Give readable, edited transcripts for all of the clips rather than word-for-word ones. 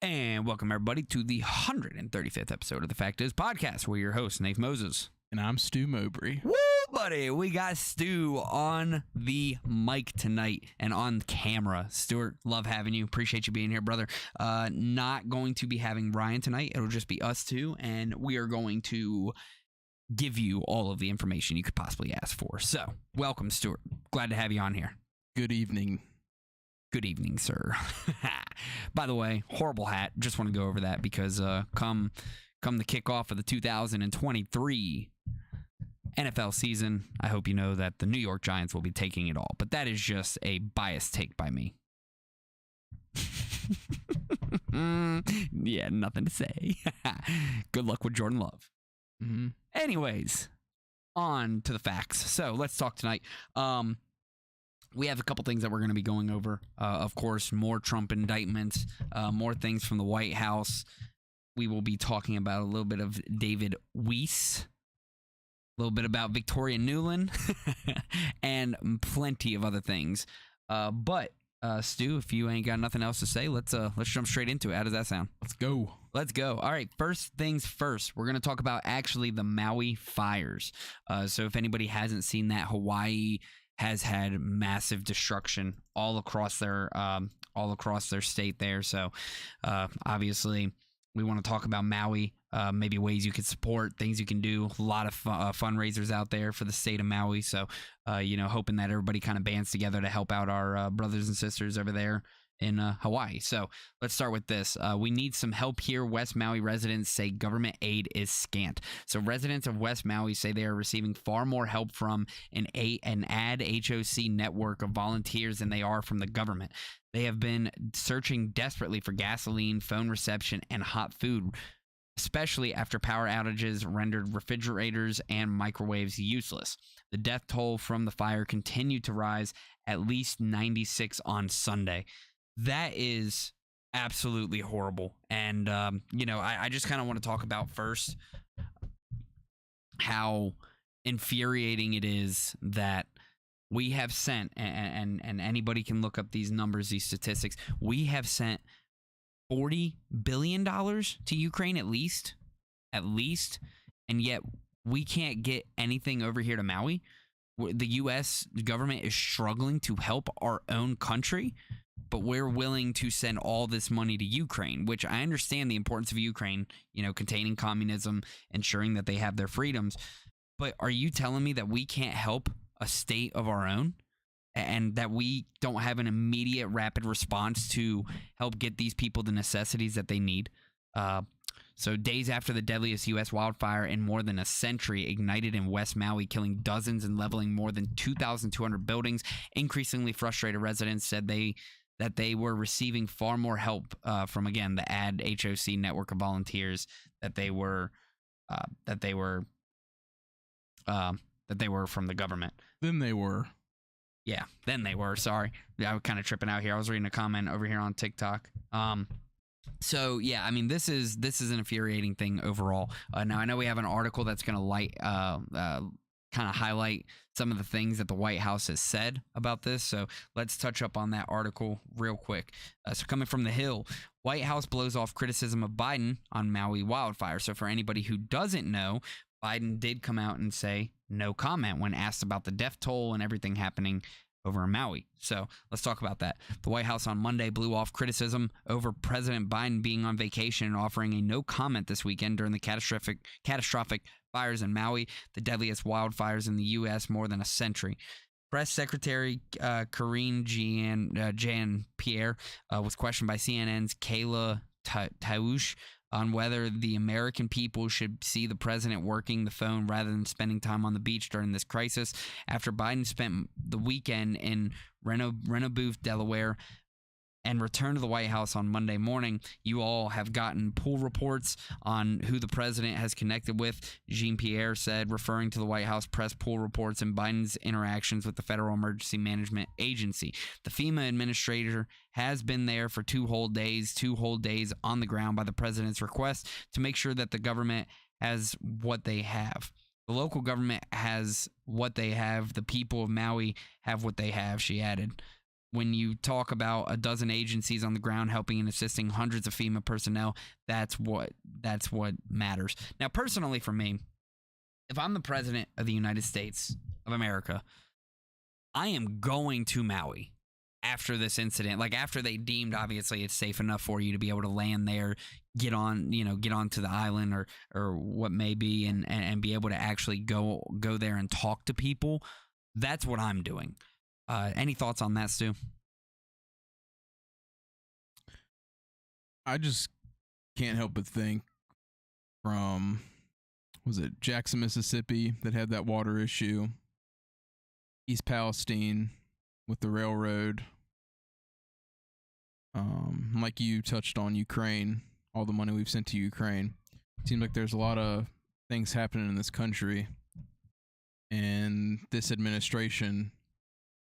And welcome, everybody, to the 135th episode of the Fact Is Podcast. We're your hosts, Nate Moses. And I'm Stu Mowbray. Woo, buddy. We got Stu on the mic tonight and on camera. Stuart, love having you. Appreciate you being here, brother. Not going to be having Ryan tonight. It'll just be us two, and we are going to give you all of the information you could possibly ask for. So, welcome, Stuart. Glad to have you on here. Good evening. Good evening, sir. By the way, horrible hat. Just want to go over that because come the kickoff of the 2023 NFL season, I hope you know that the New York Giants will be taking it all. But that is just a biased take by me. Yeah, nothing to say. Good luck with Jordan Love. Mm-hmm. Anyways, on to the facts. So let's talk tonight. We have a couple things that we're going to be going over. Of course, more Trump indictments, more things from the White House. We will be talking about a little bit of David Weiss, a little bit about Victoria Nuland, and plenty of other things. But Stu, if you ain't got nothing else to say, let's jump straight into it. How does that sound? Let's go. Let's go. All right. First things first, we're going to talk about actually the Maui fires. So if anybody hasn't seen that, Hawaii has had massive destruction all across their state there. So obviously we want to talk about Maui, maybe ways you could support, things you can do. A lot of fundraisers out there for the state of Maui. So hoping that everybody kind of bands together to help out our brothers and sisters over there in Hawaii. So let's start with this. We need some help here. West Maui residents say government aid is scant. So residents of West Maui say they are receiving far more help from an ad HOC network of volunteers than they are from the government. They have been searching desperately for gasoline, phone reception, and hot food, especially after power outages rendered refrigerators and microwaves useless. The death toll from the fire continued to rise, at least 96 on Sunday. That is absolutely horrible. And, I just kind of want to talk about first how infuriating it is that we have sent, and anybody can look up these numbers, these statistics, we have sent $40 billion to Ukraine at least, and yet we can't get anything over here to Maui. The U.S. government is struggling to help our own country, but we're willing to send all this money to Ukraine, which I understand the importance of Ukraine, containing communism, ensuring that they have their freedoms. But are you telling me that we can't help a state of our own and that we don't have an immediate rapid response to help get these people the necessities that they need? So days after the deadliest U.S. wildfire in more than a century ignited in West Maui, killing dozens and leveling more than 2,200 buildings, increasingly frustrated residents said that they were receiving far more help from, again, the ad HOC network of volunteers that they were from the government. Then they were. Yeah, then they were. Sorry. I was kind of tripping out here. I was reading a comment over here on TikTok. So yeah, I mean, this is an infuriating thing overall. Now I know we have an article that's going to kind of highlight some of the things that the White House has said about this. So let's touch up on that article real quick. So coming from The Hill, White House blows off criticism of Biden on Maui wildfire. So for anybody who doesn't know, Biden did come out and say no comment when asked about the death toll and everything happening over in Maui. So let's talk about that. The White House on Monday blew off criticism over President Biden being on vacation and offering a no comment this weekend during the catastrophic fires in Maui, the deadliest wildfires in the U.S. more than a century. Press Secretary Karine Jean-Pierre was questioned by CNN's Kayla Tausche on whether the American people should see the president working the phone rather than spending time on the beach during this crisis. After Biden spent the weekend in Rehoboth, Delaware, and returned to the White House on Monday morning, you all have gotten pool reports on who the president has connected with, Jean-Pierre said, referring to the White House press pool reports and Biden's interactions with the Federal Emergency Management Agency. The FEMA administrator has been there for 2 whole days on the ground by the president's request to make sure that the government has what they have. The local government has what they have. The people of Maui have what they have, she added. when you talk about a dozen agencies on the ground helping and assisting hundreds of FEMA personnel, that's what matters. Now, personally for me, if I'm the president of the United States of America, I am going to Maui after this incident. Like, after they deemed obviously it's safe enough for you to be able to land there, get onto the island or what may be, and be able to actually go there and talk to people. That's what I'm doing. Any thoughts on that, Stu? I just can't help but think from, was it Jackson, Mississippi, that had that water issue, East Palestine with the railroad, like you touched on Ukraine, all the money we've sent to Ukraine. It seems like there's a lot of things happening in this country, and this administration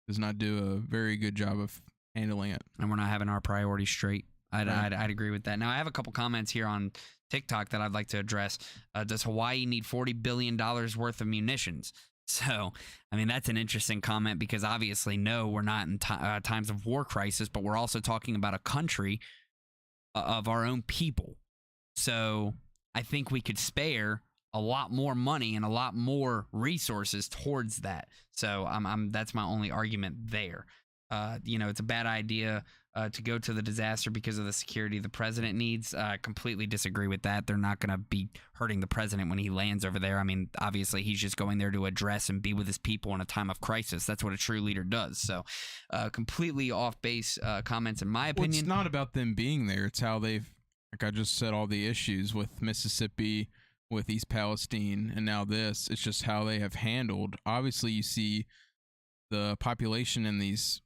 does not do a very good job of handling it. And we're not having our priorities straight. I'd agree with that. Now, I have a couple comments here on TikTok that I'd like to address. Does Hawaii need $40 billion worth of munitions? So, I mean, that's an interesting comment because obviously, no, we're not in times of war crisis, but we're also talking about a country of our own people. So I think we could spare a lot more money and a lot more resources towards that. So that's my only argument there. It's a bad idea to go to the disaster because of the security the president needs. Completely disagree with that. They're not going to be hurting the president when he lands over there. I mean, obviously, he's just going there to address and be with his people in a time of crisis. That's what a true leader does. So completely off base comments, in my opinion. Well, it's not about them being there. It's how they've, like I just said, all the issues with Mississippi, with East Palestine, and now this. It's just how they have handled. Obviously, you see the population in these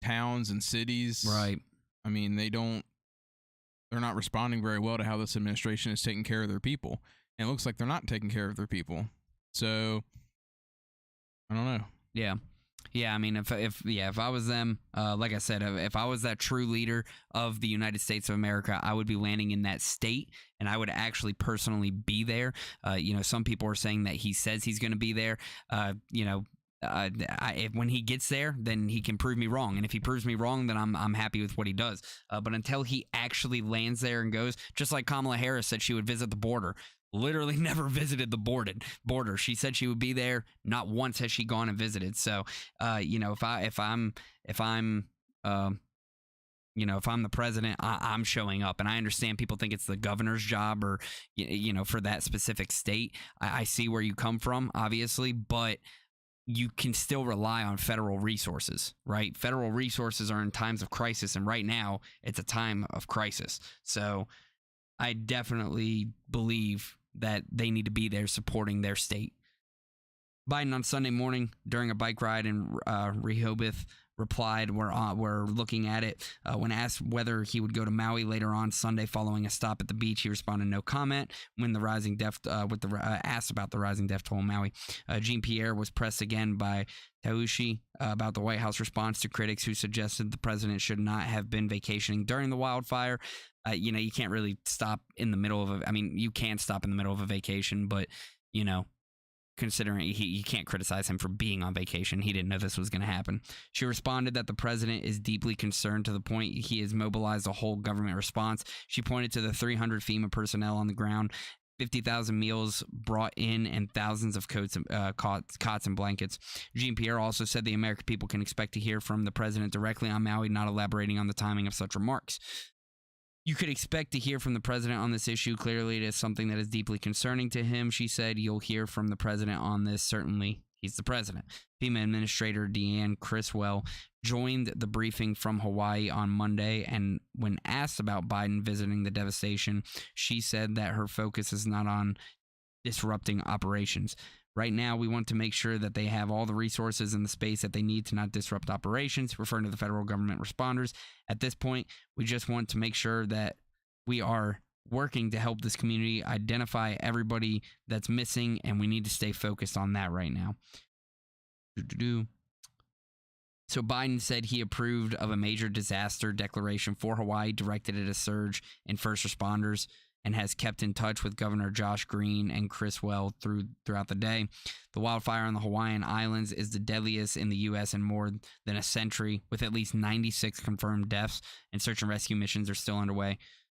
towns and cities. Right. I mean, they're not responding very well to how this administration is taking care of their people. And it looks like they're not taking care of their people. So, I don't know. Yeah. Yeah, I mean, if I was them, like I said, if I was that true leader of the United States of America, I would be landing in that state, and I would actually personally be there. Some people are saying that he says he's going to be there. When he gets there, then he can prove me wrong, and if he proves me wrong, then I'm happy with what he does. But until he actually lands there and goes, just like Kamala Harris said she would visit the border. Literally never visited the border. She said she would be there. Not once has she gone and visited. So, if I'm the president, I'm showing up. And I understand people think it's the governor's job or, for that specific state. I see where you come from, obviously, but you can still rely on federal resources, right? Federal resources are in times of crisis. And right now it's a time of crisis. So I definitely believe that they need to be there supporting their state. Biden on Sunday morning during a bike ride in Rehoboth replied, we're looking at it. When asked whether he would go to Maui later on Sunday following a stop at the beach, he responded no comment. When the rising death asked about the rising death toll in Maui, Jean Pierre was pressed again by Taushi about the White House response to critics who suggested the president should not have been vacationing during the wildfire. You can't really stop in the middle of you can stop in the middle of a vacation, but considering you can't criticize him for being on vacation. He didn't know this was going to happen. She responded that the president is deeply concerned to the point he has mobilized a whole government response. She pointed to the 300 FEMA personnel on the ground, 50,000 meals brought in, and thousands of cots and blankets. Jean-Pierre also said the American people can expect to hear from the president directly on Maui, not elaborating on the timing of such remarks. You could expect to hear from the president on this issue. Clearly, it is something that is deeply concerning to him. She said, you'll hear from the president on this. Certainly, he's the president. FEMA Administrator Deanne Criswell joined the briefing from Hawaii on Monday, and when asked about Biden visiting the devastation, she said that her focus is not on disrupting operations. Right now, we want to make sure that they have all the resources and the space that they need to not disrupt operations, referring to the federal government responders. At this point, we just want to make sure that we are working to help this community identify everybody that's missing, and we need to stay focused on that right now. So Biden said he approved of a major disaster declaration for Hawaii directed at a surge in first responders. and has kept in touch with Governor Josh Green and Chris Well throughout the day. The wildfire on the Hawaiian Islands is the deadliest in the U.S. in more than a century, with at least 96 confirmed deaths, and search and rescue missions are still underway,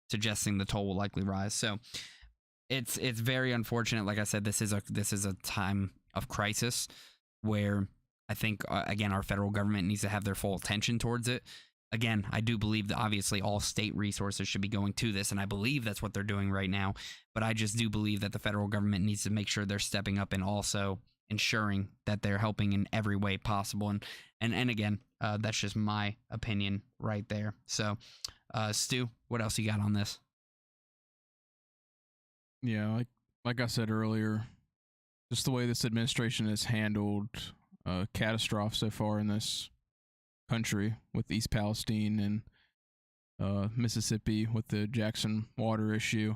suggesting the toll will likely rise. So it's very unfortunate. Like I said, this is a time of crisis where I think, again, our federal government needs to have their full attention towards it. Again, I do believe that obviously all state resources should be going to this, and I believe that's what they're doing right now. But I just do believe that the federal government needs to make sure they're stepping up and also ensuring that they're helping in every way possible. And again, that's just my opinion right there. So, Stu, what else you got on this? Yeah, like I said earlier, just the way this administration has handled catastrophe so far in this country with East Palestine and Mississippi with the Jackson water issue,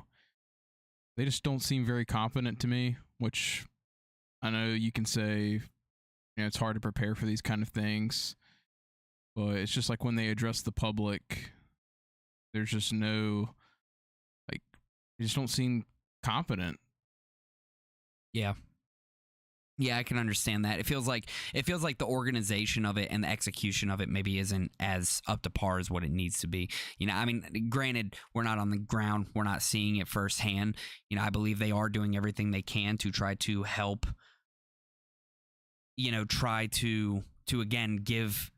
they just don't seem very competent to me, which I know you can say, it's hard to prepare for these kind of things, but it's just like when they address the public, there's just no, like, they just don't seem competent. Yeah, I can understand that. It feels like the organization of it and the execution of it maybe isn't as up to par as what it needs to be. I mean, granted, we're not on the ground, we're not seeing it firsthand. I believe they are doing everything they can to try to help. Try to again give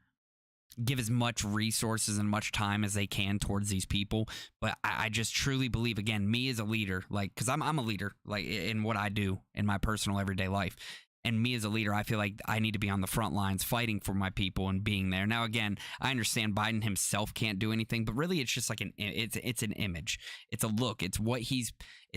as much resources and much time as they can towards these people. But I just truly believe, again, me as a leader, like, because I'm a leader, like, in what I do in my personal everyday life. And me as a leader, I feel like I need to be on the front lines fighting for my people and being there. Now, again, I understand Biden himself can't do anything, but really it's just like it's an image. It's a look. It's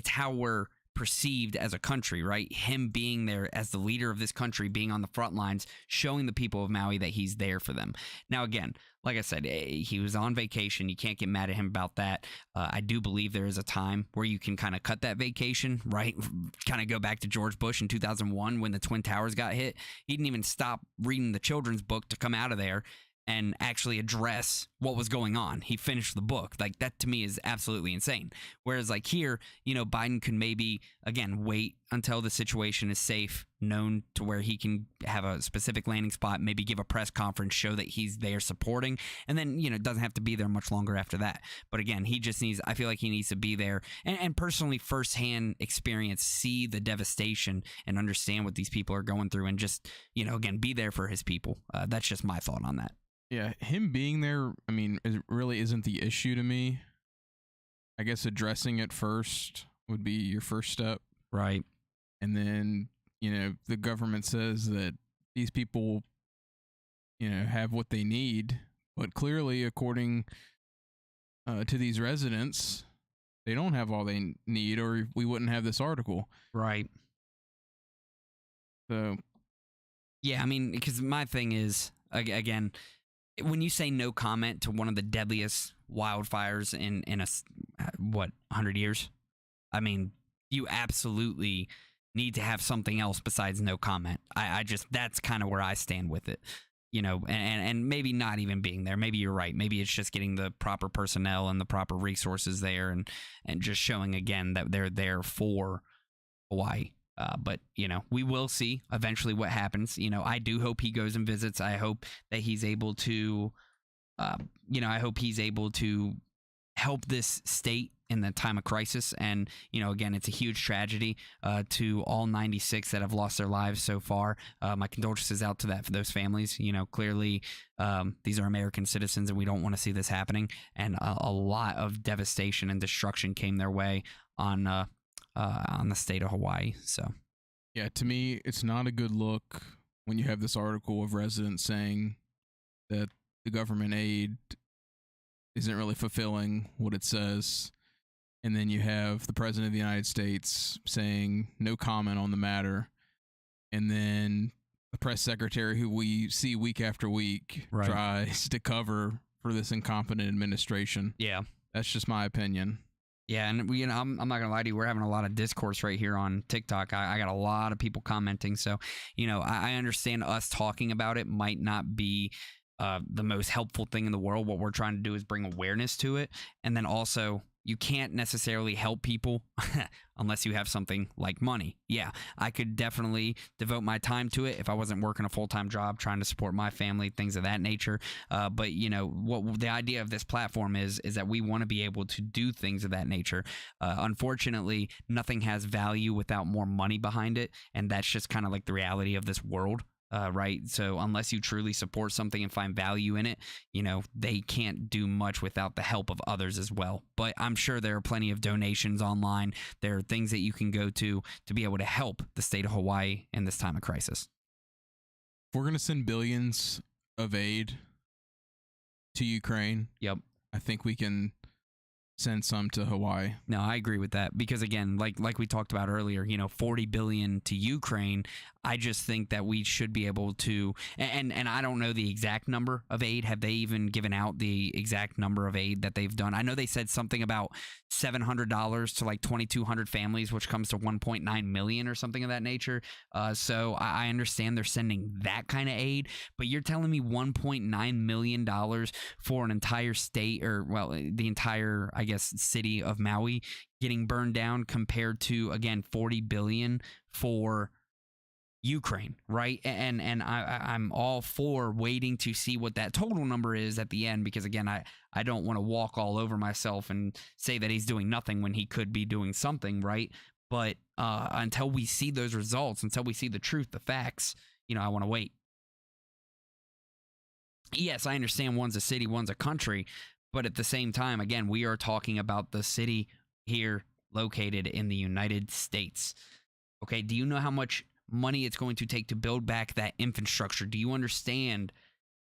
how we're perceived as a country, right? Him being there as the leader of this country, being on the front lines, showing the people of Maui that he's there for them. Now, again, like I said, he was on vacation. You can't get mad at him about that. I do believe there is a time where you can kind of cut that vacation, right? Kind of go back to George Bush in 2001 when the Twin Towers got hit. He didn't even stop reading the children's book to come out of there and actually address what was going on. He finished the book. Like, that to me is absolutely insane. Whereas, like, here, Biden could maybe, again, wait until the situation is safe, known to where he can have a specific landing spot, maybe give a press conference, show that he's there supporting, and then, doesn't have to be there much longer after that. But again, I feel like he needs to be there and personally firsthand experience, see the devastation and understand what these people are going through and just, again, be there for his people. That's just my thought on that. Yeah, him being there, I mean, it really isn't the issue to me. I guess addressing it first would be your first step. Right. And then, the government says that these people, have what they need. But clearly, according to these residents, they don't have all they need, or we wouldn't have this article. Right. So. Yeah, I mean, because my thing is, again, when you say no comment to one of the deadliest wildfires in 100 years, I mean, you absolutely need to have something else besides no comment. I just, that's kind of where I stand with it, and maybe not even being there. Maybe you're right. Maybe it's just getting the proper personnel and the proper resources there and just showing again that they're there for Hawaii. But, we will see eventually what happens. I do hope he goes and visits. I hope that he's able to, help this state in the time of crisis. And, again, it's a huge tragedy to all 96 that have lost their lives so far. My condolences out to that for those families. Clearly these are American citizens and we don't want to see this happening. And a lot of devastation and destruction came their way on the state of Hawaii. So, yeah, to me, it's not a good look when you have this article of residents saying that the government aid isn't really fulfilling what it says. And then you have the president of the United States saying no comment on the matter. And then the press secretary, who we see week after week, right, tries to cover for this incompetent administration. Yeah. That's just my opinion. Yeah, and I'm not gonna lie to you. We're having a lot of discourse right here on TikTok. I got a lot of people commenting, so I understand us talking about it might not be the most helpful thing in the world. What we're trying to do is bring awareness to it, and then also you can't necessarily help people unless you have something like money. Yeah, I could definitely devote my time to it if I wasn't working a full-time job trying to support my family, things of that nature. But what the idea of this platform is that we want to be able to do things of that nature. Unfortunately, nothing has value without more money behind it, and that's just kind of like the reality of this world. Right. So unless you truly support something and find value in it, they can't do much without the help of others as well. But I'm sure there are plenty of donations online. There are things that you can go to be able to help the state of Hawaii in this time of crisis. If we're going to send billions of aid to Ukraine, yep, I think we can send some to Hawaii. No, I agree with that because again, like we talked about earlier, $40 billion to Ukraine. I just think that we should be able to, and I don't know the exact number of aid. Have they even given out the exact number of aid that they've done? I know they said something about $700 to like 2,200 families, which comes to 1.9 million or something of that nature. So I understand they're sending that kind of aid, but you're telling me $1.9 million for an entire state, or well, the entire, I guess, city of Maui getting burned down, compared to, again, $40 billion for Ukraine, right? And I'm all for waiting to see what that total number is at the end, because again, I don't want to walk all over myself and say that he's doing nothing when he could be doing something, right? But until we see those results, until we see the truth, the facts, I want to wait. Yes, I understand one's a city, one's a country, but at the same time, again, we are talking about the city here located in the United States. Okay, do you know how much money it's going to take to build back that infrastructure? Do you understand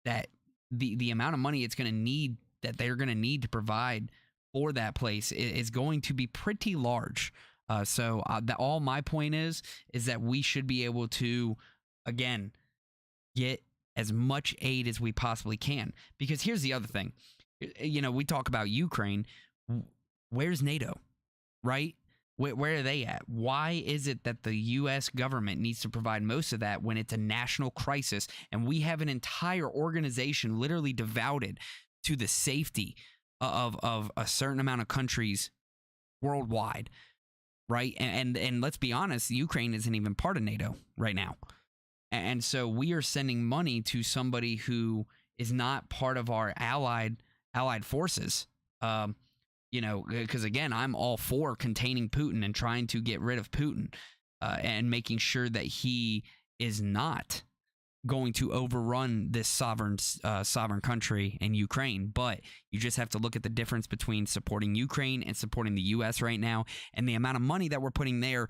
that the amount of money it's going to need, that they're going to need to provide for that place, is going to be pretty large? So all my point is that we should be able to, again, get as much aid as we possibly can. Because here's the other thing. We talk about Ukraine. Where's NATO, right? Where are they at? Why is it that the U.S. government needs to provide most of that when it's a national crisis and we have an entire organization literally devoted to the safety of a certain amount of countries worldwide, right? And let's be honest, Ukraine isn't even part of NATO right now. And so we are sending money to somebody who is not part of our allied forces. Because again, I'm all for containing Putin and trying to get rid of Putin, and making sure that he is not going to overrun this sovereign country in Ukraine. But you just have to look at the difference between supporting Ukraine and supporting the U.S. right now, and the amount of money that we're putting there.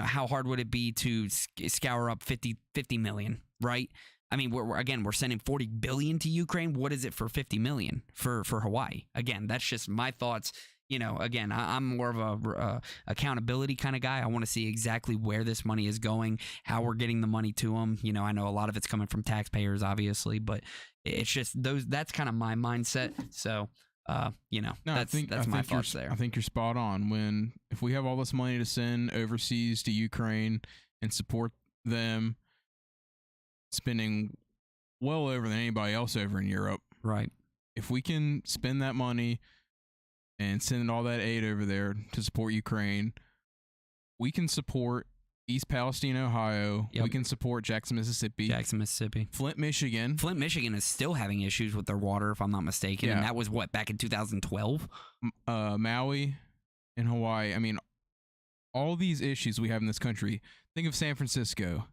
How hard would it be to scour up 50 million, right? I mean, we're sending $40 billion to Ukraine. What is it for $50 million for Hawaii? Again, that's just my thoughts. Again, I'm more of a accountability kind of guy. I want to see exactly where this money is going, how we're getting the money to them. I know a lot of it's coming from taxpayers, obviously, but it's just that's kind of my mindset. So, that's my thoughts there. I think you're spot on. If we have all this money to send overseas to Ukraine and support them, spending well over than anybody else over in Europe. Right. If we can spend that money and send all that aid over there to support Ukraine, we can support East Palestine, Ohio. Yep. We can support Jackson, Mississippi. Flint, Michigan. Flint, Michigan is still having issues with their water, if I'm not mistaken. Yeah. And that was back in 2012? Maui and Hawaii. I mean, all these issues we have in this country. Think of San Francisco.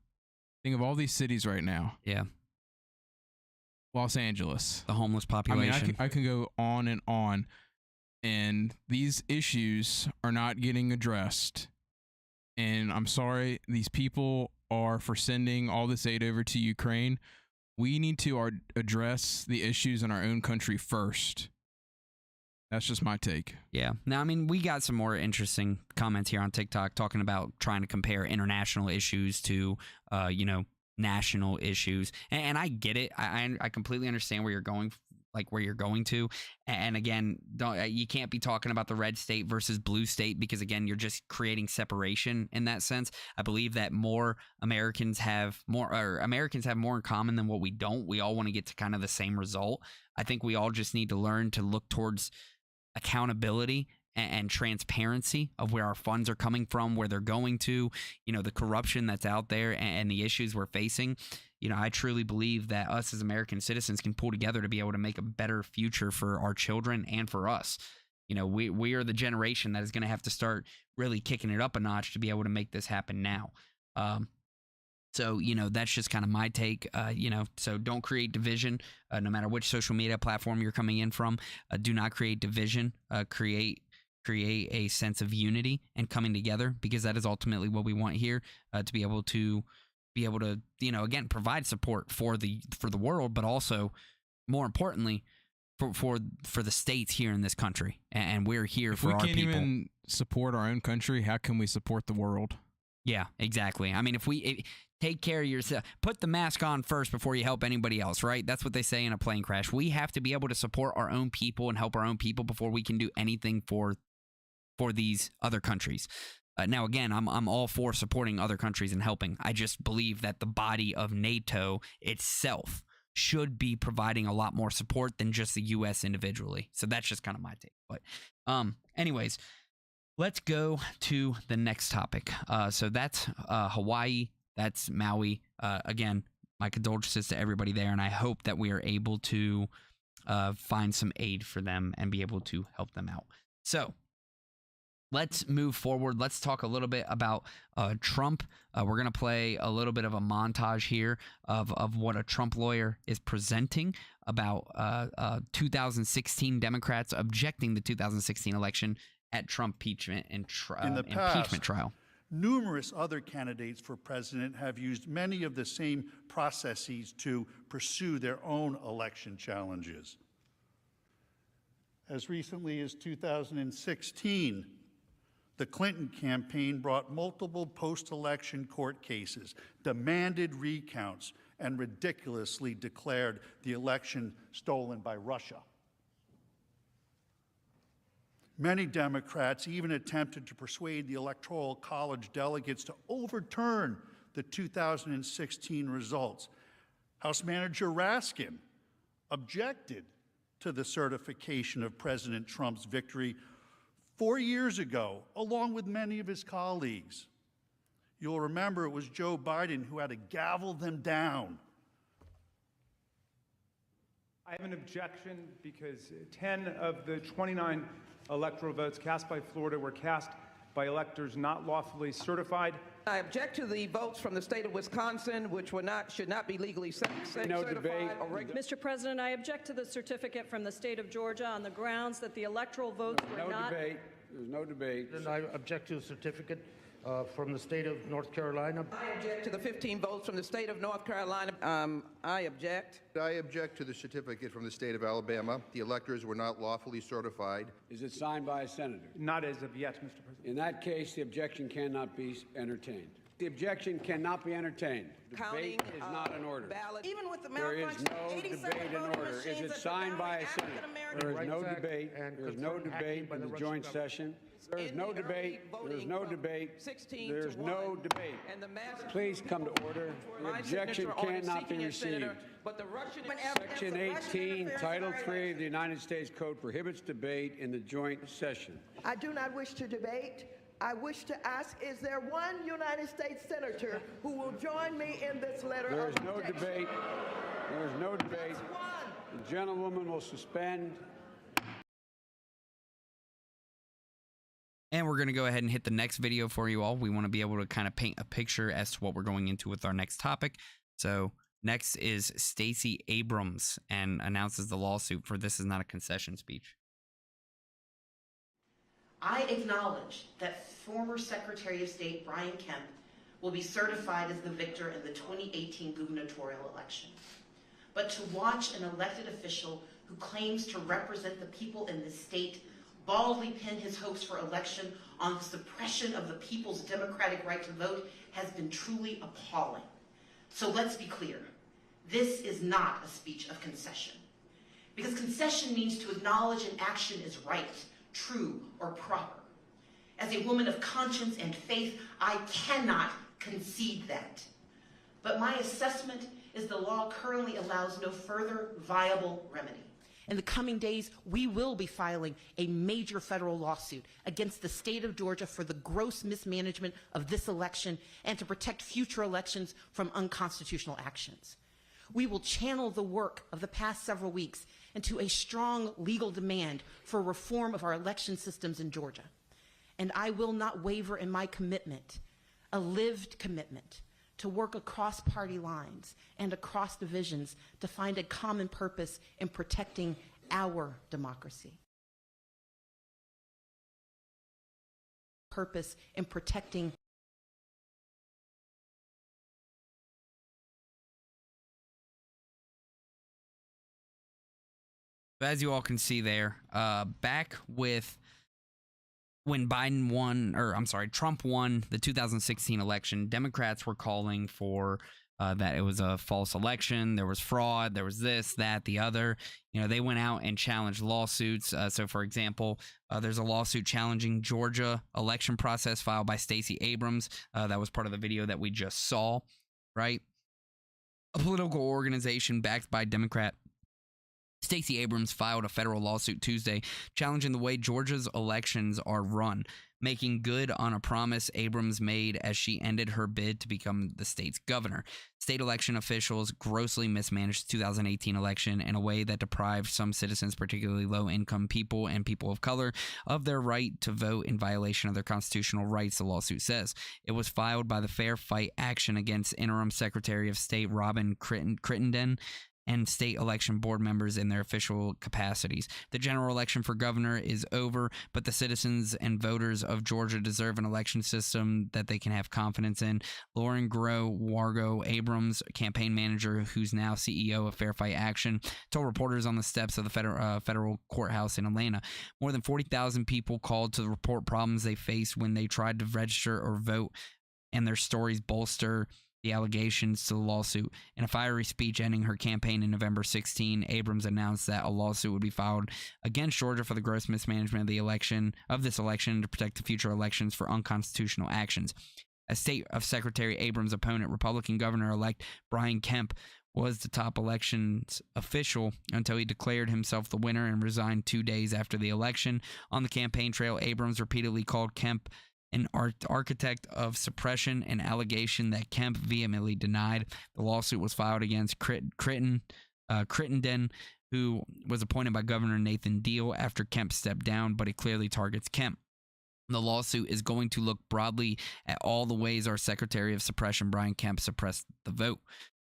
Think of all these cities right now. Yeah. Los Angeles. The homeless population. I mean, I can go on and on. And these issues are not getting addressed. And I'm sorry, these people are for sending all this aid over to Ukraine. We need to address the issues in our own country first. That's just my take. Yeah. Now, I mean, we got some more interesting comments here on TikTok talking about trying to compare international issues to, national issues. And I get it. I completely understand where you're going, where you're going to. And again, you can't be talking about the red state versus blue state, because again, you're just creating separation in that sense. I believe that Americans have more in common than what we don't. We all want to get to kind of the same result. I think we all just need to learn to look towards accountability and transparency of where our funds are coming from, where they're going to, the corruption that's out there and the issues we're facing. I truly believe that us as American citizens can pull together to be able to make a better future for our children and for us. We are the generation that is going to have to start really kicking it up a notch to be able to make this happen now. So, that's just kind of my take. So don't create division, no matter which social media platform you're coming in from. Do not create division. Create a sense of unity and coming together, because that is ultimately what we want here, to be able to again, provide support for the world, but also more importantly for the states here in this country. And we're here for our people. If we can't even support our own country, how can we support the world? Yeah, exactly. I mean, if take care of yourself, put the mask on first before you help anybody else, right? That's what they say in a plane crash. We have to be able to support our own people and help our own people before we can do anything for these other countries. Now, again, I'm all for supporting other countries and helping. I just believe that the body of NATO itself should be providing a lot more support than just the U.S. individually. So that's just kind of my take. But anyways, let's go to the next topic. So that's Hawaii. That's Maui. Again, my condolences to everybody there, and I hope that we are able to find some aid for them and be able to help them out. So let's move forward. Let's talk a little bit about Trump. We're going to play a little bit of a montage here of what a Trump lawyer is presenting about 2016 Democrats objecting the 2016 election at Trump impeachment trial. Numerous other candidates for president have used many of the same processes to pursue their own election challenges. As recently as 2016, the Clinton campaign brought multiple post-election court cases, demanded recounts, and ridiculously declared the election stolen by Russia. Many Democrats even attempted to persuade the Electoral College delegates to overturn the 2016 results. House Manager Raskin objected to the certification of President Trump's victory 4 years ago, along with many of his colleagues. You'll remember it was Joe Biden who had to gavel them down. I have an objection because 10 of the 29 electoral votes cast by Florida were cast by electors not lawfully certified. I object to the votes from the state of Wisconsin, which should not be legally certified. No debate. Mr. President, I object to the certificate from the state of Georgia on the grounds that the electoral votes were not. No debate. There's no debate. And I object to the certificate from the state of North Carolina. I object to the 15 votes from the state of North Carolina. I object. I object to the certificate from the state of Alabama. The electors were not lawfully certified. Is it signed by a senator? Not as of yet, Mr. President. In that case, the objection cannot be entertained. The objection cannot be entertained. Debate is not in order. Even with the There is malfunction, no 87 debate in voting order. Is machines it at the signed by a Valley senator? African-American There is no Rights Act debate. and There is no concerning debate hacking by in the the Russian joint government. session. There is In no the debate. early There is voting no from debate. 16 There to is no 1. debate. And the massive Please come to order. The My objection signature on it cannot be seeking it, Senator, received. but the Russian Section 18, Title 3 of the United States Code prohibits debate in the joint session. I do not wish to debate. I wish to ask, is there one United States senator who will join me in this letter There of is no objection? debate. There is no debate. One. The gentlewoman will suspend. And we're going to go ahead and hit the next video for you all. We want to be able to kind of paint a picture as to what we're going into with our next topic. So next is Stacey Abrams and announces the lawsuit for This Is Not a Concession speech. I acknowledge that former Secretary of State Brian Kemp will be certified as the victor in the 2018 gubernatorial election. But to watch an elected official who claims to represent the people in this state baldly pin his hopes for election on the suppression of the people's democratic right to vote has been truly appalling. So let's be clear. This is not a speech of concession. Because concession means to acknowledge an action is right, true, or proper. As a woman of conscience and faith, I cannot concede that. But my assessment is the law currently allows no further viable remedy. In the coming days, we will be filing a major federal lawsuit against the state of Georgia for the gross mismanagement of this election and to protect future elections from unconstitutional actions. We will channel the work of the past several weeks into a strong legal demand for reform of our election systems in Georgia. And I will not waver in my commitment, a lived commitment, to work across party lines and across divisions to find a common purpose in protecting our democracy. Purpose in protecting As you all can see there, back with when Trump won the 2016 election, Democrats were calling for that it was a false election, there was fraud, there was this, that, the other. You know, they went out and challenged lawsuits. So, for example, there's a lawsuit challenging Georgia election process filed by Stacey Abrams. That was part of the video that we just saw, right? A political organization backed by Democrat Stacey Abrams filed a federal lawsuit Tuesday challenging the way Georgia's elections are run, making good on a promise Abrams made as she ended her bid to become the state's governor. State election officials grossly mismanaged the 2018 election in a way that deprived some citizens, particularly low-income people and people of color, of their right to vote in violation of their constitutional rights, the lawsuit says. It was filed by the Fair Fight Action against Interim Secretary of State Robin Crittenden and state election board members in their official capacities. The general election for governor is over, but the citizens and voters of Georgia deserve an election system that they can have confidence in. Lauren Groh-Wargo Abrams, campaign manager who's now CEO of Fair Fight Action, told reporters on the steps of the federal courthouse in Atlanta. More than 40,000 people called to report problems they faced when they tried to register or vote, and their stories bolster the allegations to the lawsuit. In a fiery speech ending her campaign in November 16, Abrams announced that a lawsuit would be filed against Georgia for the gross mismanagement of this election to protect the future elections for unconstitutional actions. As State of Secretary Abrams' opponent, Republican Governor-elect Brian Kemp, was the top elections official until he declared himself the winner and resigned 2 days after the election. On the campaign trail, Abrams repeatedly called Kemp an architect of suppression, an allegation that Kemp vehemently denied. The lawsuit was filed against Crittenden, who was appointed by Governor Nathan Deal after Kemp stepped down, but it clearly targets Kemp. The lawsuit is going to look broadly at all the ways our Secretary of Suppression, Brian Kemp, suppressed the vote.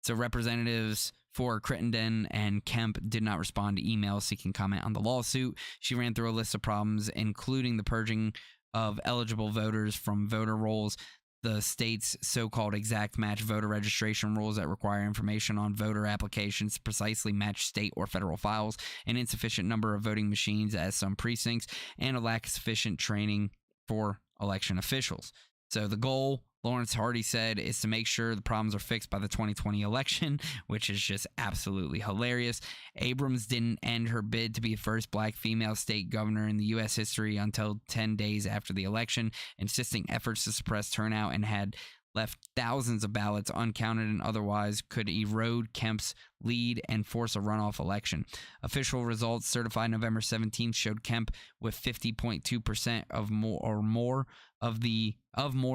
So representatives for Crittenden and Kemp did not respond to emails seeking comment on the lawsuit. She ran through a list of problems, including the purging of eligible voters from voter rolls, the state's so-called exact match voter registration rules that require information on voter applications to precisely match state or federal files, an insufficient number of voting machines at some precincts, and a lack of sufficient training for election officials. So the goal, Lawrence Hardy said, is to make sure the problems are fixed by the 2020 election, which is just absolutely hilarious. Abrams didn't end her bid to be the first black female state governor in the U.S. history until 10 days after the election, insisting efforts to suppress turnout and had left thousands of ballots uncounted and otherwise could erode Kemp's lead and force a runoff election. Official results certified November 17th showed Kemp with 50.2% of more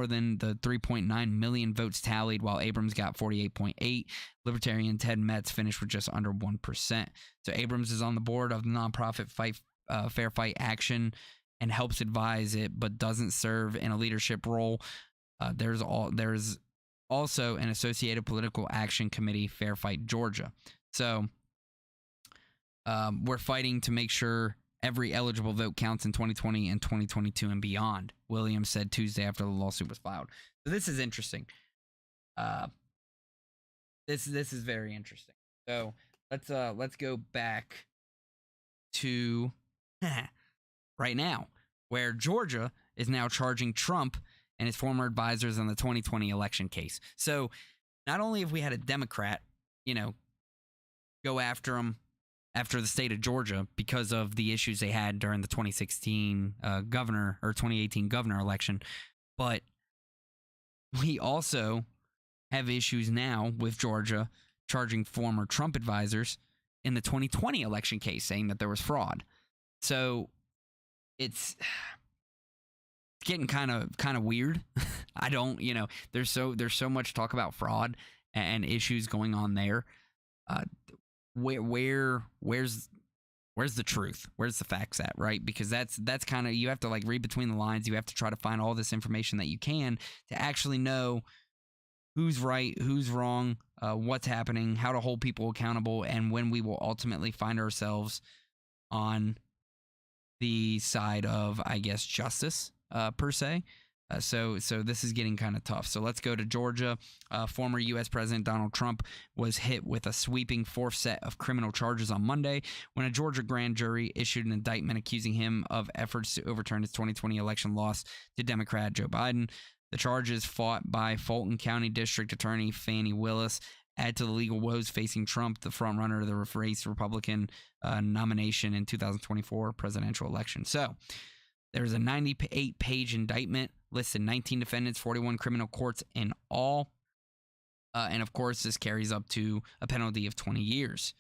than the 3.9 million votes tallied, while Abrams got 48.8. Libertarian Ted Metz finished with just under 1%. So Abrams is on the board of the nonprofit Fair Fight Action and helps advise it, but doesn't serve in a leadership role. There's also an associated political action committee, Fair Fight Georgia. So we're fighting to make sure every eligible vote counts in 2020 and 2022 and beyond, Williams said Tuesday after the lawsuit was filed. So this is interesting. This is very interesting. So let's go back to right now, where Georgia is now charging Trump and his former advisors on the 2020 election case. So not only have we had a Democrat, go after him after the state of Georgia because of the issues they had during the 2016 2018 governor election, but we also have issues now with Georgia charging former Trump advisors in the 2020 election case, saying that there was fraud. So it's getting kind of weird. I don't, there's so much talk about fraud and issues going on there. Where's the truth? Where's the facts at, right? Because that's kind of, you have to like read between the lines. You have to try to find all this information that you can to actually know who's right, who's wrong, what's happening, how to hold people accountable, and when we will ultimately find ourselves on the side of, I guess, justice, per se. So this is getting kind of tough. So let's go to Georgia. Former U.S. President Donald Trump was hit with a sweeping fourth set of criminal charges on Monday when a Georgia grand jury issued an indictment accusing him of efforts to overturn his 2020 election loss to Democrat Joe Biden. The charges fought by Fulton County District Attorney Fani Willis add to the legal woes facing Trump, the frontrunner of the race Republican nomination in 2024 presidential election. So there's a 98-page indictment, listed 19 defendants, 41 criminal courts in all. And of course, this carries up to a penalty of 20 years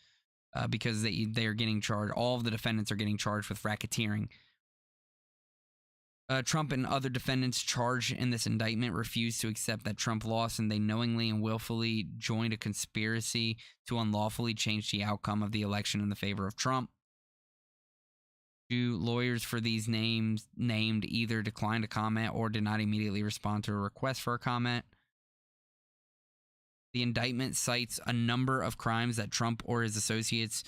because they are getting charged. All of the defendants are getting charged with racketeering. Trump and other defendants charged in this indictment refused to accept that Trump lost, and they knowingly and willfully joined a conspiracy to unlawfully change the outcome of the election in the favor of Trump. Two lawyers for these named either declined to comment or did not immediately respond to a request for a comment. The indictment cites a number of crimes that Trump or his associates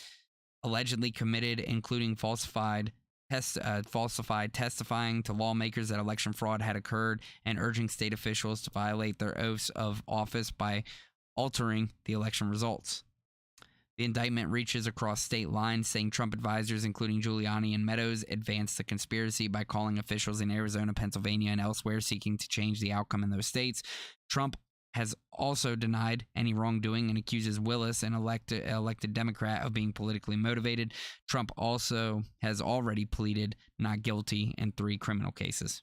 allegedly committed, including falsified testifying to lawmakers that election fraud had occurred and urging state officials to violate their oaths of office by altering the election results. The indictment reaches across state lines, saying Trump advisors, including Giuliani and Meadows, advanced the conspiracy by calling officials in Arizona, Pennsylvania, and elsewhere seeking to change the outcome in those states. Trump has also denied any wrongdoing and accuses Willis, an elected Democrat, of being politically motivated. Trump also has already pleaded not guilty in 3 criminal cases.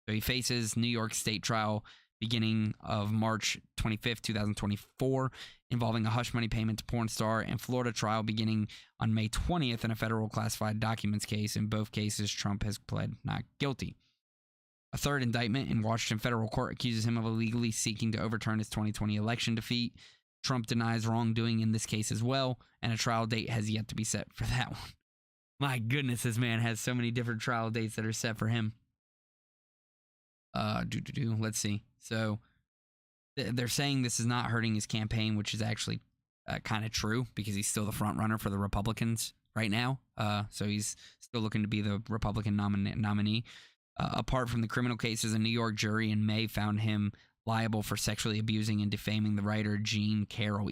So he faces New York State trial beginning of March 25th, 2024, involving a hush money payment to porn star, and Florida trial beginning on May 20th in a federal classified documents case. In both cases, Trump has pled not guilty. A third indictment in Washington federal court accuses him of illegally seeking to overturn his 2020 election defeat. Trump denies wrongdoing in this case as well, and a trial date has yet to be set for that one. My goodness, this man has so many different trial dates that are set for him. Let's see. So they're saying this is not hurting his campaign, which is actually kind of true because he's still the front runner for the Republicans right now. So he's still looking to be the Republican nominee. Apart from the criminal cases, a New York jury in May found him liable for sexually abusing and defaming the writer Jean Carroll,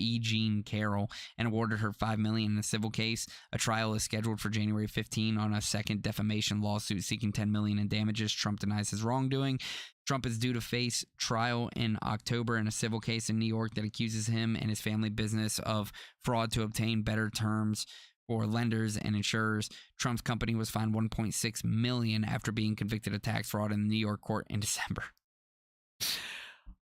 and awarded her $5 million in a civil case. A trial is scheduled for January 15 on a second defamation lawsuit seeking $10 million in damages. Trump denies his wrongdoing. Trump is due to face trial in October in a civil case in New York that accuses him and his family business of fraud to obtain better terms for lenders and insurers. Trump's company was fined $1.6 million after being convicted of tax fraud in the New York court in December.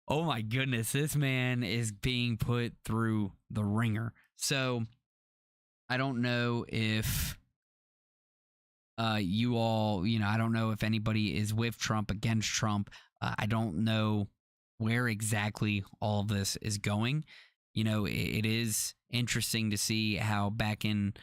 Oh my goodness, this man is being put through the ringer. So I don't know if you all, I don't know if anybody is with Trump, against Trump. I don't know where exactly all of this is going. It is interesting to see how back in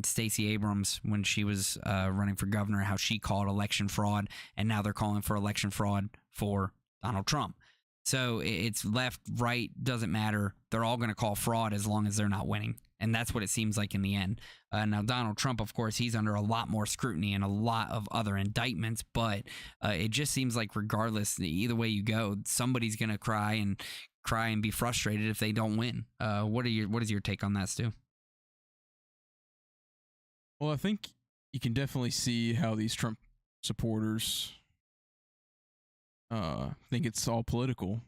Stacey Abrams, when she was running for governor, how she called election fraud, and now they're calling for election fraud for Donald Trump. So it's left, right, doesn't matter. They're all going to call fraud as long as they're not winning. And that's what it seems like in the end. Now, Donald Trump, of course, he's under a lot more scrutiny and a lot of other indictments, but it just seems like regardless, either way you go, somebody's going to cry and be frustrated if they don't win. What is your take on that, Stu? Well, I think you can definitely see how these Trump supporters think it's all political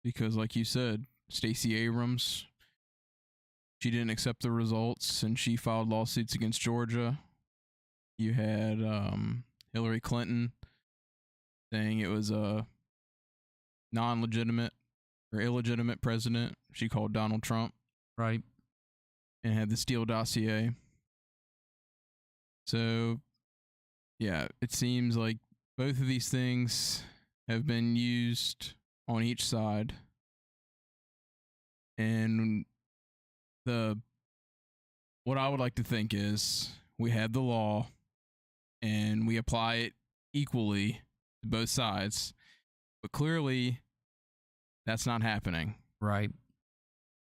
because, like you said, Stacey Abrams, she didn't accept the results and she filed lawsuits against Georgia. You had Hillary Clinton saying it was a non-legitimate or illegitimate president. She called Donald Trump. Right. and had the Steele dossier. So, yeah, it seems like both of these things have been used on each side. And what I would like to think is we have the law and we apply it equally to both sides. But clearly, that's not happening. Right.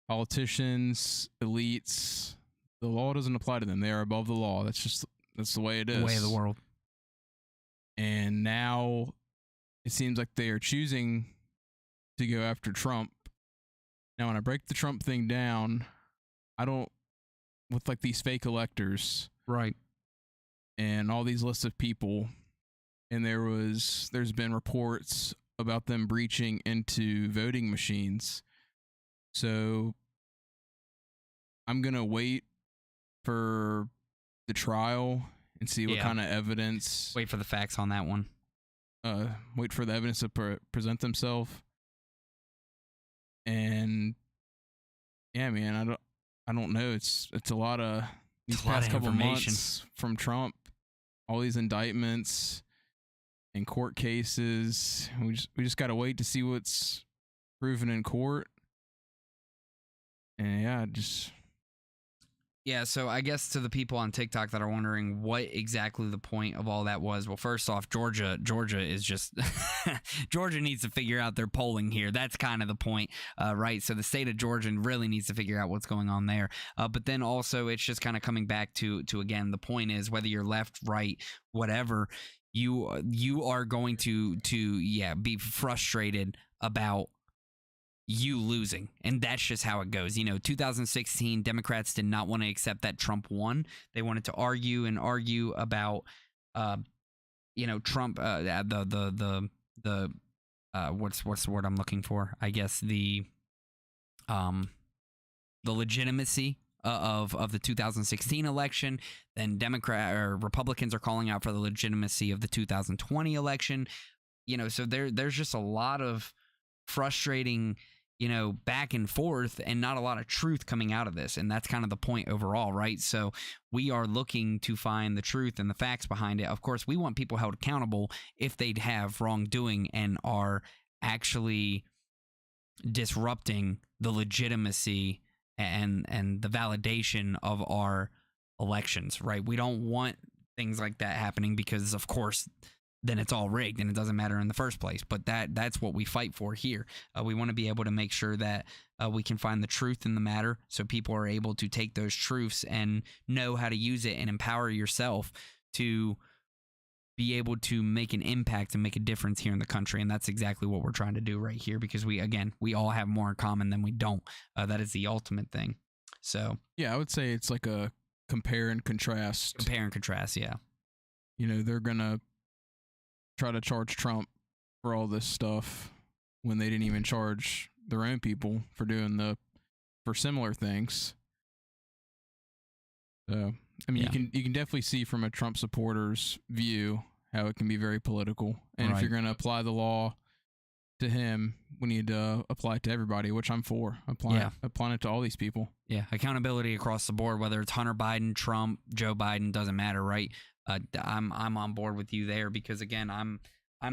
Politicians, elites, the law doesn't apply to them. They are above the law. That's the way it is. The way of the world. And now it seems like they are choosing to go after Trump. Now, when I break the Trump thing down, with like these fake electors. Right. And all these lists of people, and there's been reports about them breaching into voting machines. So I'm going to wait for the trial and see what kind of evidence. Wait for the facts on that one. Wait for the evidence to present themselves. And yeah, man, I don't know. It's a lot of these past couple months from Trump, all these indictments and court cases. We just got to wait to see what's proven in court. And yeah, so I guess to the people on TikTok that are wondering what exactly the point of all that was, well, first off, Georgia is just Georgia needs to figure out their polling here. That's kind of the point, right? So the state of Georgia really needs to figure out what's going on there. But then also it's just kind of coming back to again, the point is whether you're left, right, whatever, you are going to be frustrated about you losing, and that's just how it goes. 2016 Democrats did not want to accept that Trump won. They wanted to argue about Trump, what's the word I'm looking for? I guess the legitimacy of the 2016 election. Then Republicans are calling out for the legitimacy of the 2020 election. So there's just a lot of frustrating back and forth and not a lot of truth coming out of this. And that's kind of the point overall, right? So we are looking to find the truth and the facts behind it. Of course, we want people held accountable if they'd have wrongdoing and are actually disrupting the legitimacy and the validation of our elections, right? We don't want things like that happening because, of course, then it's all rigged and it doesn't matter in the first place. But that's what we fight for here. We want to be able to make sure that we can find the truth in the matter so people are able to take those truths and know how to use it and empower yourself to be able to make an impact and make a difference here in the country. And that's exactly what we're trying to do right here because we all have more in common than we don't. That is the ultimate thing. So yeah, I would say it's like a compare and contrast. Yeah. They're going to try to charge Trump for all this stuff when they didn't even charge their own people for for similar things. So, I mean, you can definitely see from a Trump supporter's view how it can be very political. And if you're going to apply the law to him, we need to apply it to everybody, which I'm for. Applying it to all these people. Yeah, accountability across the board, whether it's Hunter Biden, Trump, Joe Biden, doesn't matter, right? I'm on board with you there because again, I'm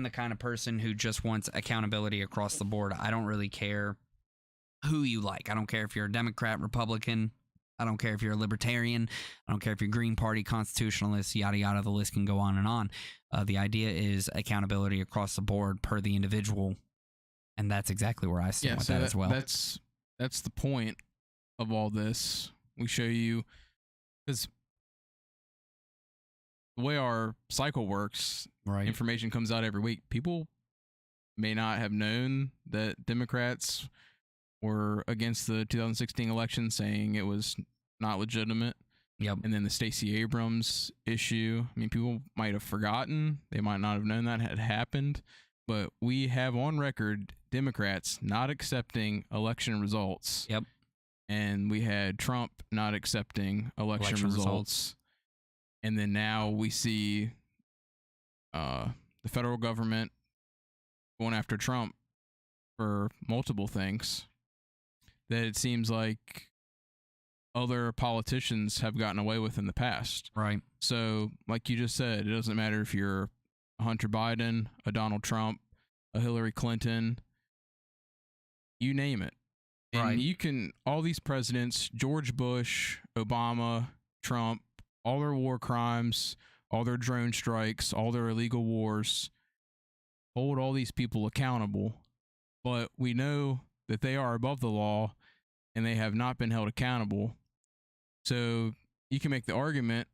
the kind of person who just wants accountability across the board. I don't really care who you like. I don't care if you're a Democrat, Republican. I don't care if you're a libertarian. I don't care if you're Green Party, constitutionalist, yada yada. The list can go on and on. The idea is accountability across the board per the individual, and that's exactly where I stand with that as well. That's the point of all this. We show you because the way our cycle works, right? Information comes out every week. People may not have known that Democrats were against the 2016 election, saying it was not legitimate. Yep. And then the Stacey Abrams issue. I mean, people might have forgotten. They might not have known that had happened. But we have on record Democrats not accepting election results. Yep. And we had Trump not accepting election results. And then now we see the federal government going after Trump for multiple things. That it seems like other politicians have gotten away with in the past. Right. So, like you just said, it doesn't matter if you're a Hunter Biden, a Donald Trump, a Hillary Clinton, you name it. And Right. you can, all these presidents, George Bush, Obama, Trump, all their war crimes, all their drone strikes, all their illegal wars, hold all these people accountable. But we know that they are above the law and they have not been held accountable. So you can make the argument,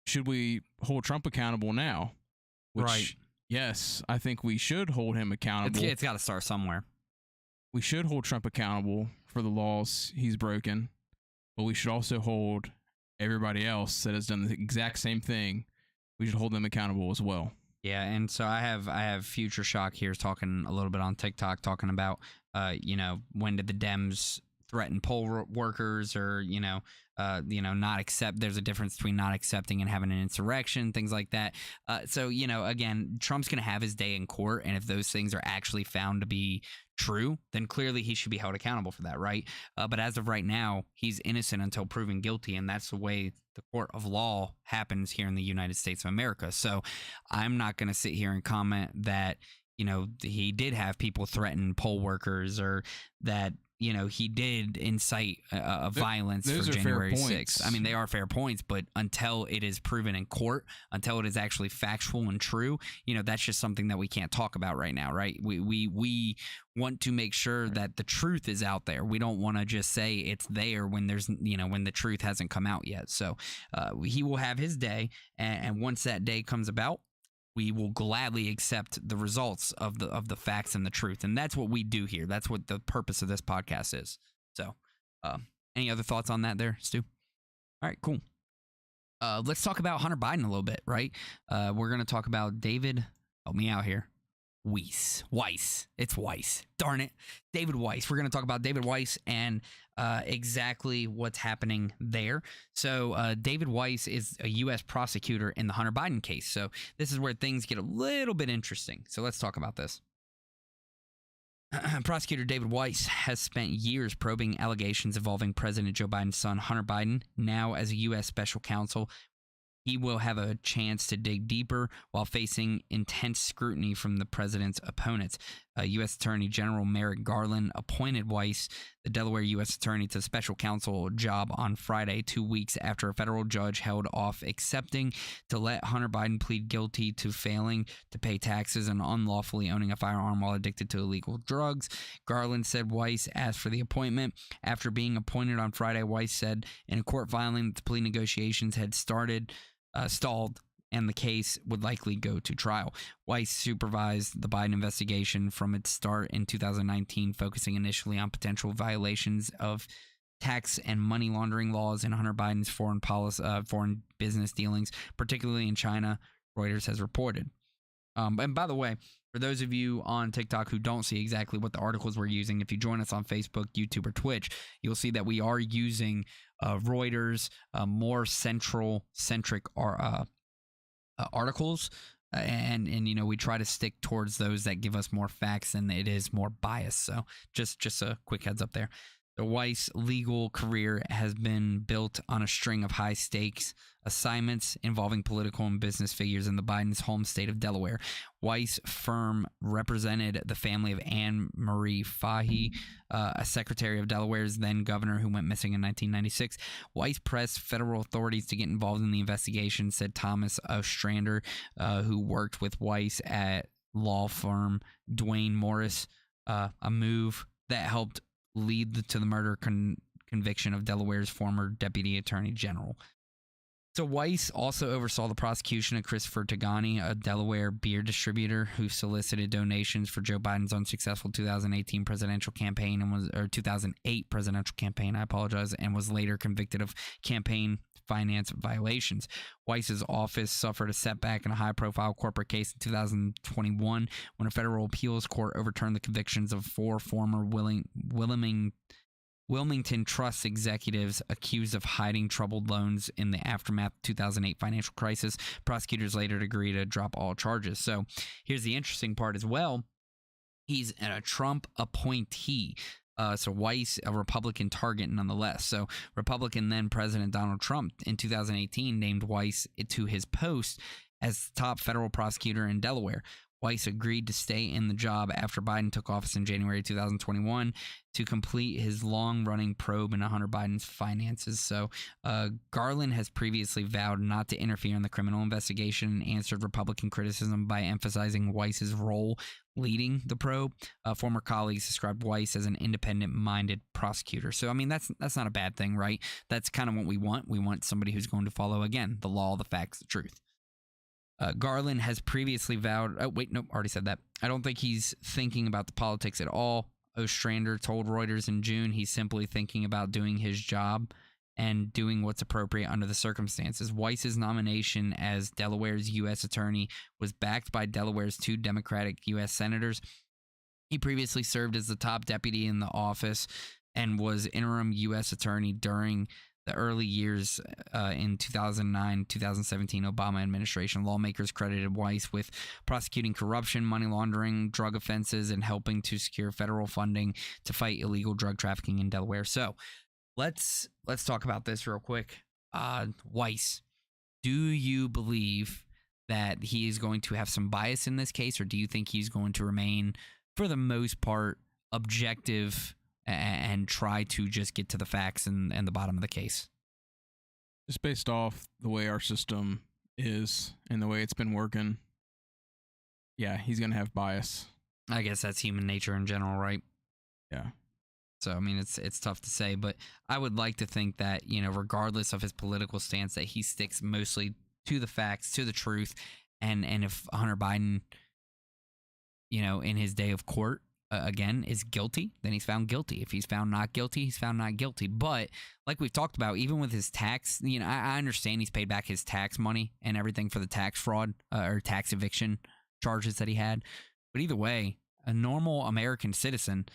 should we hold Trump accountable now? Which, Right. yes, I think we should hold him accountable. It's got to start somewhere. We should hold Trump accountable for the laws he's broken, but we should also hold everybody else that has done the exact same thing. We should hold them accountable as well. Yeah, and so I have Future Shock here talking a little bit on TikTok, talking about, when did the Dems threaten poll workers, or not accept. There's a difference between not accepting and having an insurrection, things like that. So again, Trump's going to have his day in court, and if those things are actually found to be true, then clearly he should be held accountable for that, right? But as of right now, he's innocent until proven guilty, and that's the way the court of law happens here in the United States of America. So I'm not going to sit here and comment that he did have people threaten poll workers, or that he did incite violence for January 6th. I mean, they are fair points, but until it is proven in court, until it is actually factual and true, that's just something that we can't talk about right now, right? We want to make sure that the truth is out there. We don't want to just say it's there when there's, when the truth hasn't come out yet. So he will have his day, and once that day comes about, we will gladly accept the results of the facts and the truth. And that's what we do here. That's what the purpose of this podcast is. So any other thoughts on that there, Stu? All right, cool. Let's talk about Hunter Biden a little bit, right? We're going to talk about David, help me out here, Weiss. It's Weiss. Darn it. David Weiss. We're going to talk about David Weiss and exactly what's happening there. So David Weiss is a U.S. prosecutor in the Hunter Biden case. So this is where things get a little bit interesting. So let's talk about this. Prosecutor David Weiss has spent years probing allegations involving President Joe Biden's son, Hunter Biden. Now, as a U.S. special counsel, he will have a chance to dig deeper while facing intense scrutiny from the president's opponents. U.S. Attorney General Merrick Garland appointed Weiss, the Delaware U.S. Attorney, to special counsel job on Friday, 2 weeks after a federal judge held off accepting to let Hunter Biden plead guilty to failing to pay taxes and unlawfully owning a firearm while addicted to illegal drugs. Garland said Weiss asked for the appointment. After being appointed on Friday, Weiss said in a court filing that the plea negotiations had stalled, and the case would likely go to trial. Weiss supervised the Biden investigation from its start in 2019, focusing initially on potential violations of tax and money laundering laws in Hunter Biden's foreign business dealings, particularly in China, Reuters has reported. And by the way, for those of you on TikTok who don't see exactly what the articles we're using, if you join us on Facebook, YouTube, or Twitch, you'll see that we are using Reuters, more centric articles, and we try to stick towards those that give us more facts than it is more bias. So just a quick heads up there. The Weiss legal career has been built on a string of high-stakes assignments involving political and business figures in the Biden's home state of Delaware. Weiss' firm represented the family of Anne Marie Fahey, a secretary of Delaware's then governor who went missing in 1996. Weiss pressed federal authorities to get involved in the investigation, said Thomas Ostrander, who worked with Weiss at law firm Dwayne Morris, a move that helped lead to the murder conviction of Delaware's former deputy attorney general. So Weiss also oversaw the prosecution of Christopher Tagani, a Delaware beer distributor who solicited donations for Joe Biden's unsuccessful 2018 presidential campaign and 2008 presidential campaign, and was later convicted of campaign finance violations. Weiss's office suffered a setback in a high-profile corporate case in 2021 when a federal appeals court overturned the convictions of 4 former Wilmington Trust executives accused of hiding troubled loans in the aftermath of the 2008 financial crisis. Prosecutors later agreed to drop all charges. So here's the interesting part as well. He's a Trump appointee. So Weiss, a Republican target nonetheless. So Republican then President Donald Trump in 2018 named Weiss to his post as top federal prosecutor in Delaware. Weiss agreed to stay in the job after Biden took office in January 2021 to complete his long-running probe into Hunter Biden's finances. So Garland has previously vowed not to interfere in the criminal investigation and answered Republican criticism by emphasizing Weiss's role leading the probe. Former colleagues described Weiss as an independent-minded prosecutor. So, I mean, that's not a bad thing, right? That's kind of what we want. We want somebody who's going to follow, again, the law, the facts, the truth. Garland has previously vowed... Oh, wait, nope, already said that. I don't think he's thinking about the politics at all. Ostrander told Reuters in June he's simply thinking about doing his job and doing what's appropriate under the circumstances. Weiss's nomination as Delaware's U.S. attorney was backed by Delaware's 2 Democratic U.S. senators. He previously served as the top deputy in the office and was interim U.S. attorney during the early years in 2009-2017 Obama administration. Lawmakers credited Weiss with prosecuting corruption, money laundering, drug offenses, and helping to secure federal funding to fight illegal drug trafficking in Delaware. So let's talk about this real quick. Weiss, do you believe that he is going to have some bias in this case, or do you think he's going to remain, for the most part, objective and try to just get to the facts and the bottom of the case? Just based off the way our system is and the way it's been working, yeah, he's going to have bias. I guess that's human nature in general, right? Yeah. So, I mean, it's tough to say, but I would like to think that, regardless of his political stance, that he sticks mostly to the facts, to the truth, and if Hunter Biden, in his day of court, again, is guilty, then he's found guilty. If he's found not guilty, he's found not guilty. But like we've talked about, even with his tax, I understand he's paid back his tax money and everything for the tax fraud or tax eviction charges that he had. But either way, a normal American citizen,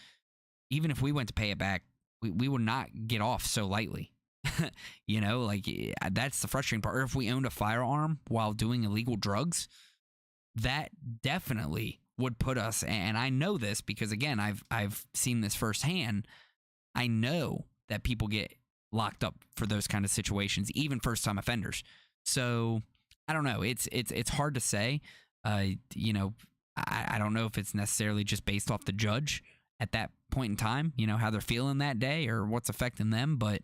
even if we went to pay it back, we would not get off so lightly. That's the frustrating part. Or if we owned a firearm while doing illegal drugs, that definitely would put us, and I know this because, again, I've seen this firsthand. I know that people get locked up for those kind of situations, even first-time offenders. So I don't know. It's hard to say. I don't know if it's necessarily just based off the judge at that point in time, how they're feeling that day or what's affecting them, but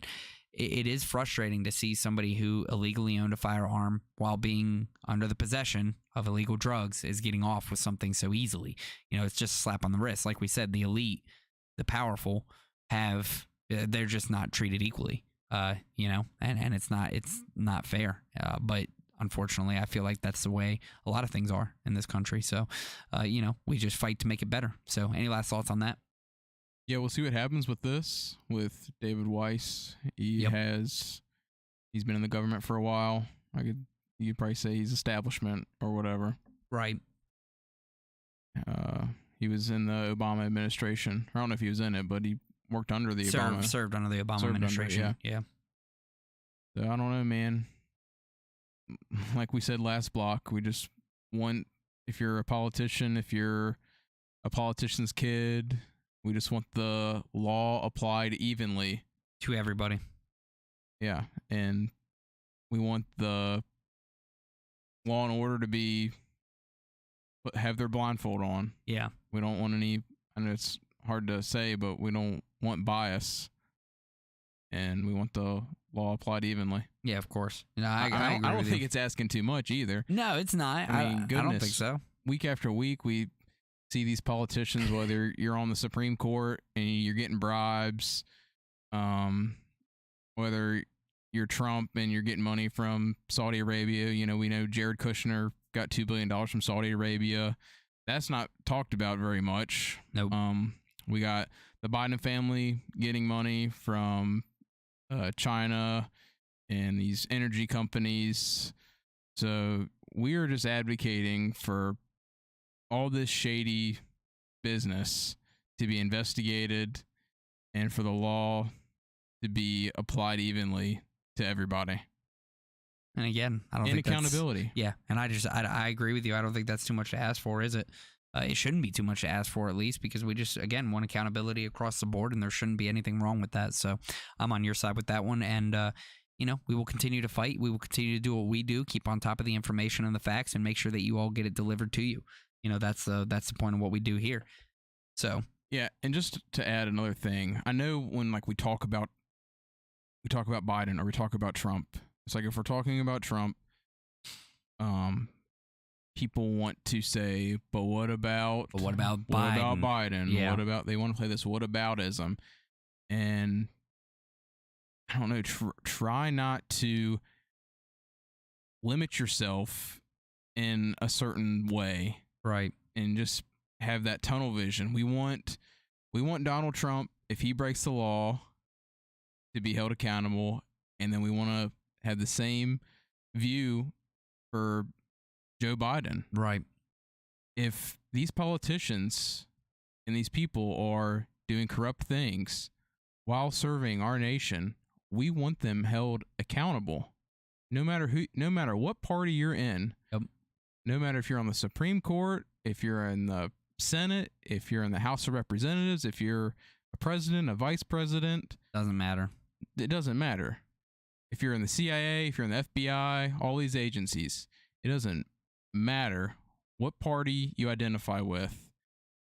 it is frustrating to see somebody who illegally owned a firearm while being under the possession of illegal drugs is getting off with something so easily. It's just a slap on the wrist. Like we said, the elite, the powerful they're just not treated equally, and it's not fair. But unfortunately, I feel like that's the way a lot of things are in this country. So, we just fight to make it better. So any last thoughts on that? Yeah, we'll see what happens with this, with David Weiss. He's been in the government for a while. You could probably say he's establishment or whatever. Right. He was in the Obama administration. I don't know if he was in it, but he worked under the Obama. Served under the Obama administration. Yeah. So I don't know, man. Like we said last block, we just want, if you're a politician, if you're a politician's kid, we just want the law applied evenly to everybody. Yeah, and we want the law and order to have their blindfold on. Yeah. We don't want any, I know it's hard to say, but we don't want bias, and we want the law applied evenly. Yeah, of course. No, I don't think it's asking too much either. No, it's not. I mean, goodness, I don't think so. Week after week, we see these politicians, whether you're on the Supreme Court and you're getting bribes, whether you're Trump and you're getting money from Saudi Arabia. We know Jared Kushner got $2 billion from Saudi Arabia. That's not talked about very much. Nope. We got the Biden family getting money from China and these energy companies. So we are just advocating for all this shady business to be investigated and for the law to be applied evenly to everybody. And again, I don't think accountability. Yeah, and I agree with you. I don't think that's too much to ask for, is it? It shouldn't be too much to ask for, at least, because we just, again, want accountability across the board, and there shouldn't be anything wrong with that. So I'm on your side with that one. And, we will continue to fight. We will continue to do what we do, keep on top of the information and the facts, and make sure that you all get it delivered to you. That's the point of what we do here. So yeah, and just to add another thing, I know when we talk about Biden or we talk about Trump, it's like if we're talking about Trump, people want to say, but what about Biden? What about Biden? Yeah. What about, they want to play this whataboutism, and I don't know, try not to limit yourself in a certain way, right? And just have that tunnel vision. We want Donald Trump, if he breaks the law, to be held accountable, and then we want to have the same view for Joe Biden. Right. If these politicians and these people are doing corrupt things while serving our nation, we want them held accountable. No matter what party you're in. Yep. No matter if you're on the Supreme Court, if you're in the Senate, if you're in the House of Representatives, if you're a president, a vice president. Doesn't matter. It doesn't matter. If you're in the CIA, if you're in the FBI, all these agencies, it doesn't matter what party you identify with.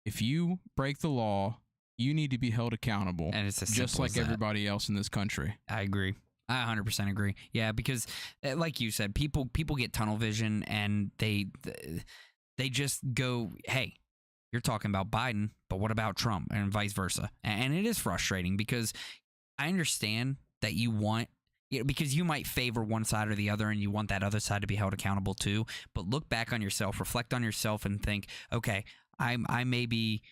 If you break the law, you need to be held accountable. And it's just like everybody else in this country. I agree. I 100% agree. Yeah, because like you said, people get tunnel vision, and they just go, hey, you're talking about Biden, but what about Trump, and vice versa. And it is frustrating, because I understand that you want, because you might favor one side or the other, and you want that other side to be held accountable too. But look back on yourself, reflect on yourself, and think, okay, I may be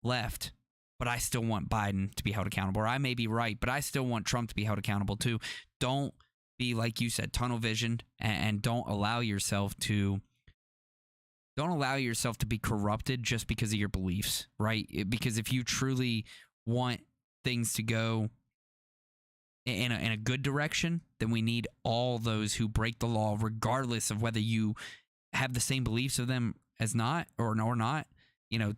left, but I still want Biden to be held accountable. Or I may be right, but I still want Trump to be held accountable too. Don't be, like you said, tunnel visioned, and don't allow yourself to be corrupted just because of your beliefs, right? Because if you truly want things to go in a good direction, then we need all those who break the law, regardless of whether you have the same beliefs of them as not or not,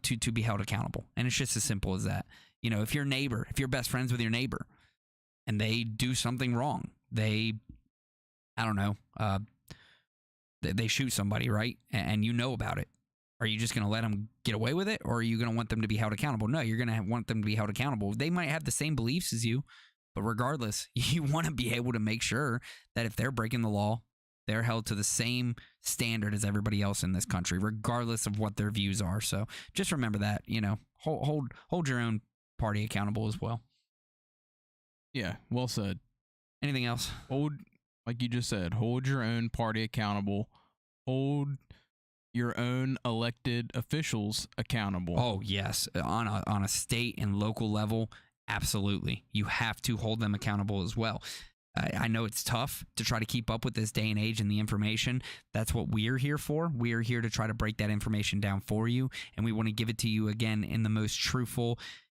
to be held accountable. And it's just as simple as that. If you're best friends with your neighbor and they do something wrong, they shoot somebody, right? And you know about it. Are you just going to let them get away with it, or are you going to want them to be held accountable? No, you're going to want them to be held accountable. They might have the same beliefs as you, but regardless, you want to be able to make sure that if they're breaking the law, they're held to the same standard as everybody else in this country, regardless of what their views are. So just remember that, hold your own party accountable as well. Yeah, well said. Anything else? Like you just said, hold your own party accountable. Hold your own elected officials accountable. Oh, yes. On a state and local level, absolutely. You have to hold them accountable as well. I know it's tough to try to keep up with this day and age and the information. That's what we're here for. We are here to try to break that information down for you, and we want to give it to you, again, in the most truthful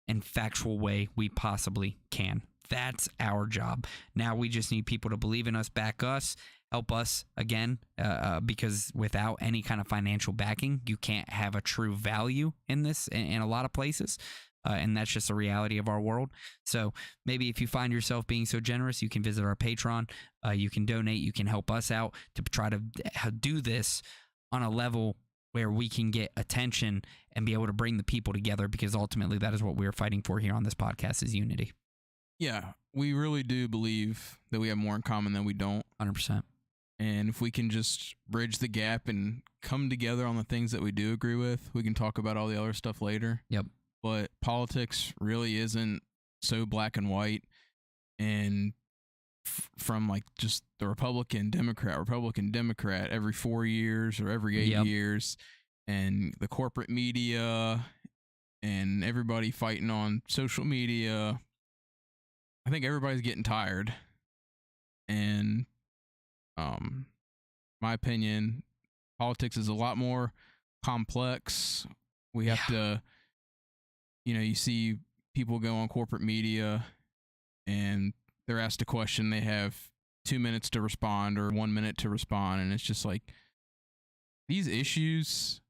and factual way we possibly can. That's our job. Now we just need people to believe in us, back us, help us, again, because without any kind of financial backing, you can't have a true value in this in a lot of places. And that's just a reality of our world. So maybe if you find yourself being so generous, you can visit our Patreon. You can donate. You can help us out to try to do this on a level where we can get attention and be able to bring the people together, because ultimately that is what we're fighting for here on this podcast, is unity. Yeah, we really do believe that we have more in common than we don't. 100%. And if we can just bridge the gap and come together on the things that we do agree with, we can talk about all the other stuff later. Yep. But politics really isn't so black and white. And from like just the Republican, Democrat every 4 years or every 8 years, and the corporate media and everybody fighting on social media, I think everybody's getting tired. And my opinion, politics is a lot more complex. We have to, you see people go on corporate media and they're asked a question, they have 2 minutes to respond or 1 minute to respond, and it's just like, these issues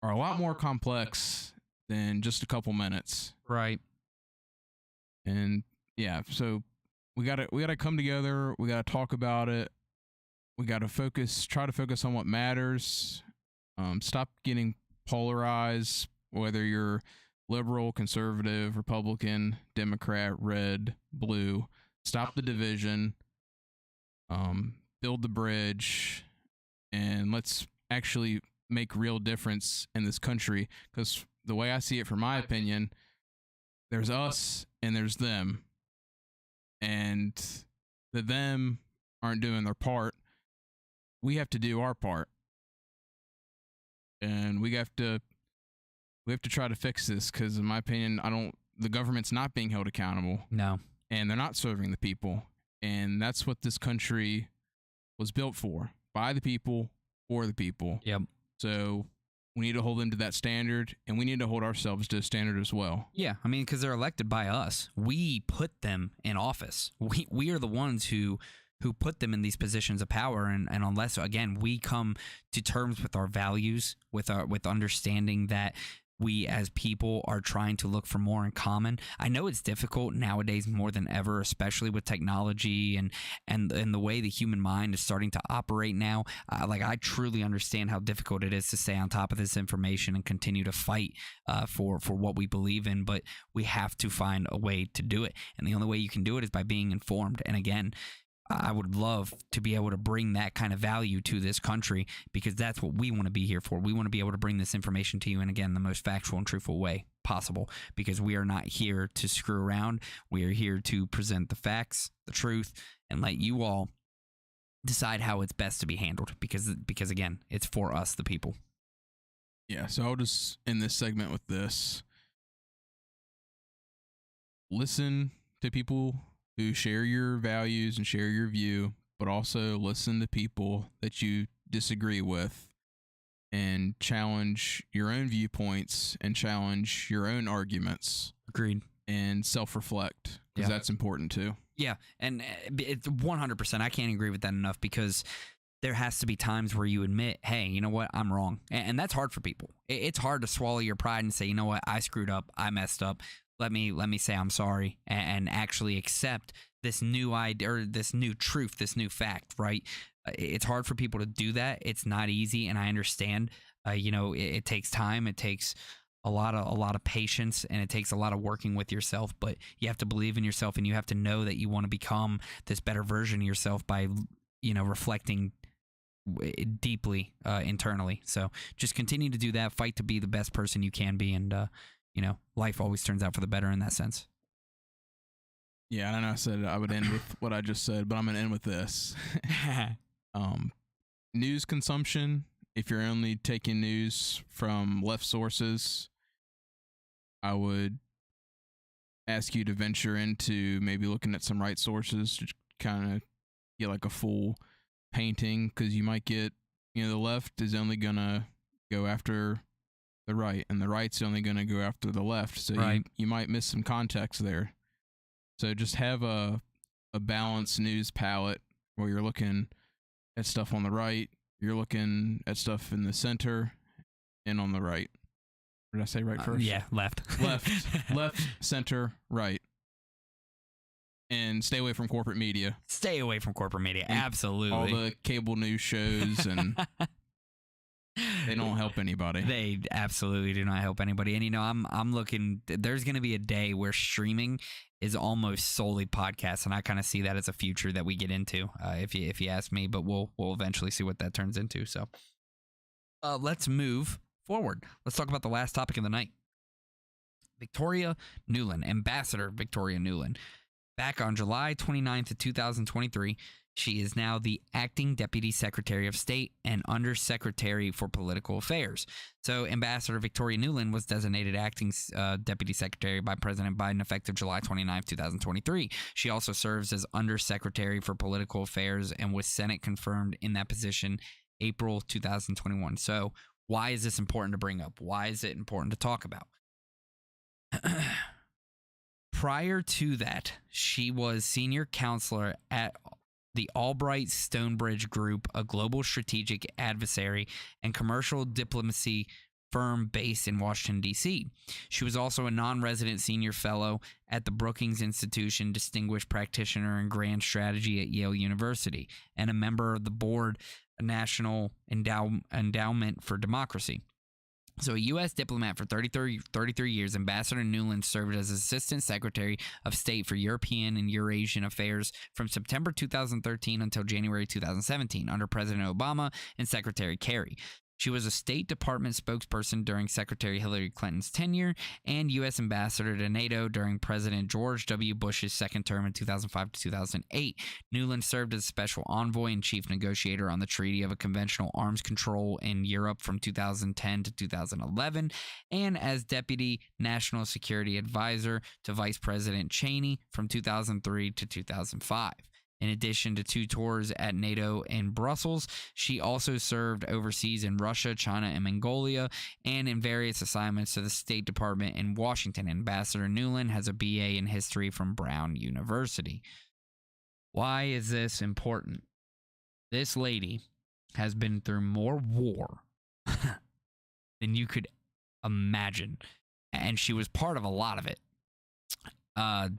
are a lot more complex than just a couple minutes. Right. And yeah, so we gotta come together. We gotta talk about it. We gotta try to focus on what matters. Stop getting polarized, whether you're liberal, conservative, Republican, Democrat, red, blue. Stop the division. Build the bridge, and let's actually make real difference in this country. Because the way I see it, from my opinion, there's us and there's them, and the them aren't doing their part. We have to do our part, and we have to try to fix this. Because in my opinion, the government's not being held accountable. No. And they're not serving the people, and that's what this country was built for, by the people, for the people. Yep. So we need to hold them to that standard, and we need to hold ourselves to a standard as well. Yeah, I mean, because they're elected by us. We put them in office. We are the ones who put them in these positions of power, and unless, again, we come to terms with our values, with understanding that we as people are trying to look for more in common. I know it's difficult nowadays more than ever, especially with technology and the way the human mind is starting to operate now. I truly understand how difficult it is to stay on top of this information and continue to fight for what we believe in, but we have to find a way to do it. And the only way you can do it is by being informed. And again, I would love to be able to bring that kind of value to this country, because that's what we want to be here for. We want to be able to bring this information to you, and again, the most factual and truthful way possible, because we are not here to screw around. We are here to present the facts, the truth, and let you all decide how it's best to be handled, because again, it's for us, the people. Yeah, so I'll just end this segment with this. Listen to people who share your values and share your view, but also listen to people that you disagree with and challenge your own viewpoints and challenge your own arguments. Agreed. And self-reflect, because that's important too. Yeah, and it's 100%. I can't agree with that enough, because there has to be times where you admit, hey, you know what, I'm wrong. And that's hard for people. It's hard to swallow your pride and say, you know what, I screwed up, I messed up. Let me say I'm sorry, and actually accept this new idea, or this new truth, this new fact, right? It's hard for people to do that. It's not easy, and I understand. It takes time. It takes a lot of patience, and it takes a lot of working with yourself. But you have to believe in yourself, and you have to know that you want to become this better version of yourself by, reflecting deeply internally. So just continue to do that. Fight to be the best person you can be, and life always turns out for the better in that sense. Yeah, I know I said I would end with what I just said, but I'm going to end with this. News consumption, if you're only taking news from left sources, I would ask you to venture into maybe looking at some right sources to kind of get like a full painting, because you might get, the left is only going to go after the right, and the right's only going to go after the left. So right. you might miss some context there. So just have a balanced news palette where you're looking at stuff on the right, you're looking at stuff in the center, and on the right. Did I say right first? Yeah, left. Left, center, right. And stay away from corporate media. Stay away from corporate media, absolutely. All the cable news shows, and they don't help anybody. They absolutely do not help anybody. And I'm looking. There's going to be a day where streaming is almost solely podcasts, and I kind of see that as a future that we get into. If you ask me, but we'll eventually see what that turns into. So, let's move forward. Let's talk about the last topic of the night. Victoria Nuland, Ambassador Victoria Nuland. Back on July 29th of 2023, she is now the acting Deputy Secretary of State and Undersecretary for Political Affairs. So Ambassador Victoria Nuland was designated acting Deputy Secretary by President Biden effective July 29th, 2023. She also serves as Undersecretary for Political Affairs and was Senate confirmed in that position April 2021. So why is this important to bring up? Why is it important to talk about? Prior to that, she was senior counselor at the Albright Stonebridge Group, a global strategic adversary and commercial diplomacy firm based in Washington, D.C. She was also a non-resident senior fellow at the Brookings Institution, distinguished practitioner in grand strategy at Yale University, and a member of the board of National Endowment for Democracy. So a U.S. diplomat for 33 years, Ambassador Nuland served as Assistant Secretary of State for European and Eurasian Affairs from September 2013 until January 2017 under President Obama and Secretary Kerry. She was a State Department spokesperson during Secretary Hillary Clinton's tenure and U.S. Ambassador to NATO during President George W. Bush's second term in 2005 to 2008. Nuland served as Special Envoy and Chief Negotiator on the Treaty of a Conventional Arms Control in Europe from 2010 to 2011, and as Deputy National Security Advisor to Vice President Cheney from 2003 to 2005. In addition to 2 tours at NATO in Brussels, she also served overseas in Russia, China, and Mongolia, and in various assignments to the State Department in Washington. Ambassador Nuland has a BA in history from Brown University. Why is this important? This lady has been through more war than you could imagine, and she was part of a lot of it. Man.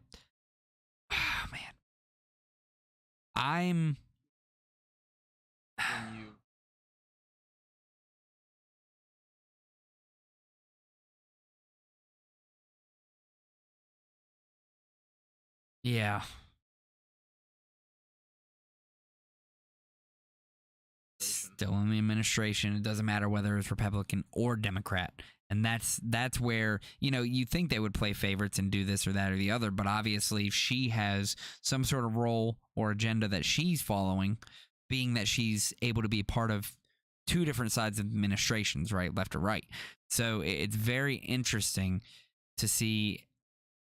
Yeah. Still in the administration. It doesn't matter whether it's Republican or Democrat. And that's where, you think they would play favorites and do this or that or the other. But obviously, she has some sort of role or agenda that she's following, being that she's able to be part of 2 different sides of administrations, right, left or right. So it's very interesting to see,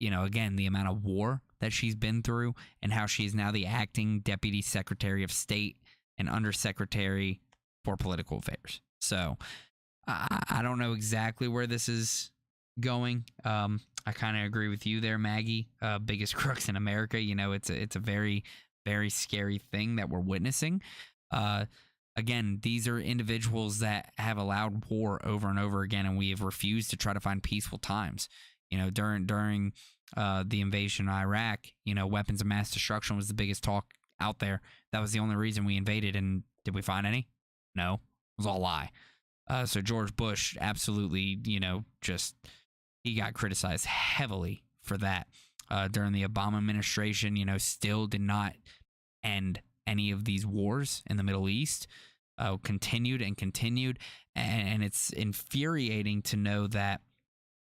again, the amount of war that she's been through and how she is now the acting Deputy Secretary of State and Undersecretary for Political Affairs. So I don't know exactly where this is going. I kind of agree with you there, Maggie. Biggest crooks in America. It's a very, very scary thing that we're witnessing. Again, these are individuals that have allowed war over and over again, and we have refused to try to find peaceful times. During the invasion of Iraq, weapons of mass destruction was the biggest talk out there. That was the only reason we invaded, and did we find any? No, it was all a lie. So George Bush absolutely, he got criticized heavily for that during the Obama administration, still did not end any of these wars in the Middle East, continued. And it's infuriating to know that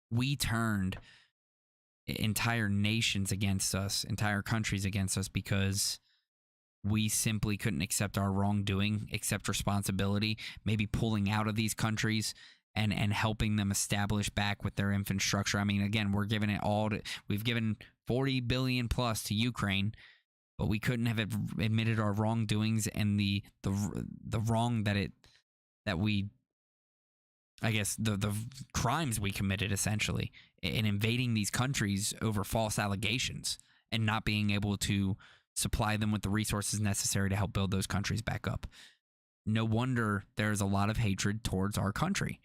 we turned entire nations against us, entire countries against us, because we simply couldn't accept our wrongdoing, accept responsibility, maybe pulling out of these countries and helping them establish back with their infrastructure. I mean, again, we've given $40 billion plus to Ukraine, but we couldn't have admitted our wrongdoings and the wrong the crimes we committed, essentially, in invading these countries over false allegations and not being able to supply them with the resources necessary to help build those countries back up. No wonder there's a lot of hatred towards our country.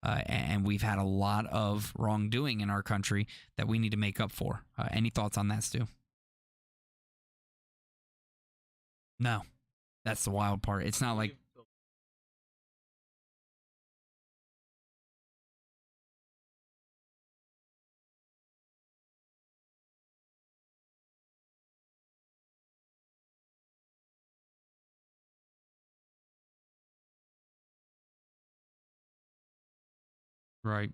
And we've had a lot of wrongdoing in our country that we need to make up for. Any thoughts on that, Stu? No. That's the wild part. It's not like... Right.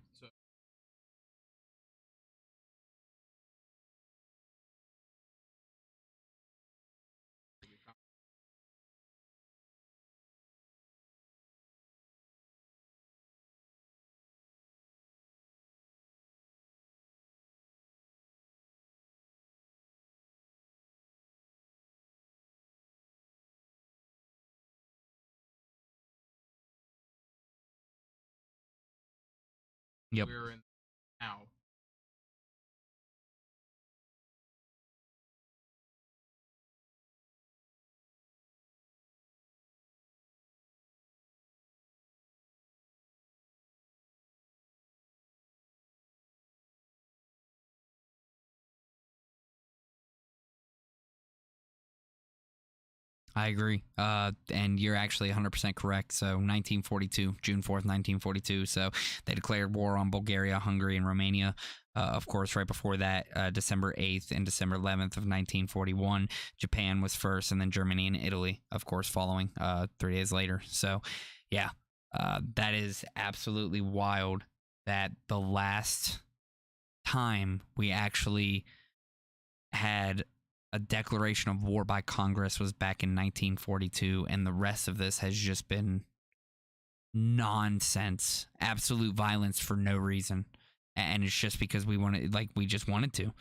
Yep. We're in now. I agree. And you're actually 100% correct. So 1942, June 4th, 1942. So they declared war on Bulgaria, Hungary, and Romania. Of course, right before that, December 8th and December 11th of 1941, Japan was first, and then Germany and Italy, of course, following 3 days later. So, yeah, that is absolutely wild that the last time we actually had a declaration of war by Congress was back in 1942, and the rest of this has just been nonsense, absolute violence for no reason. And it's just because we just wanted to.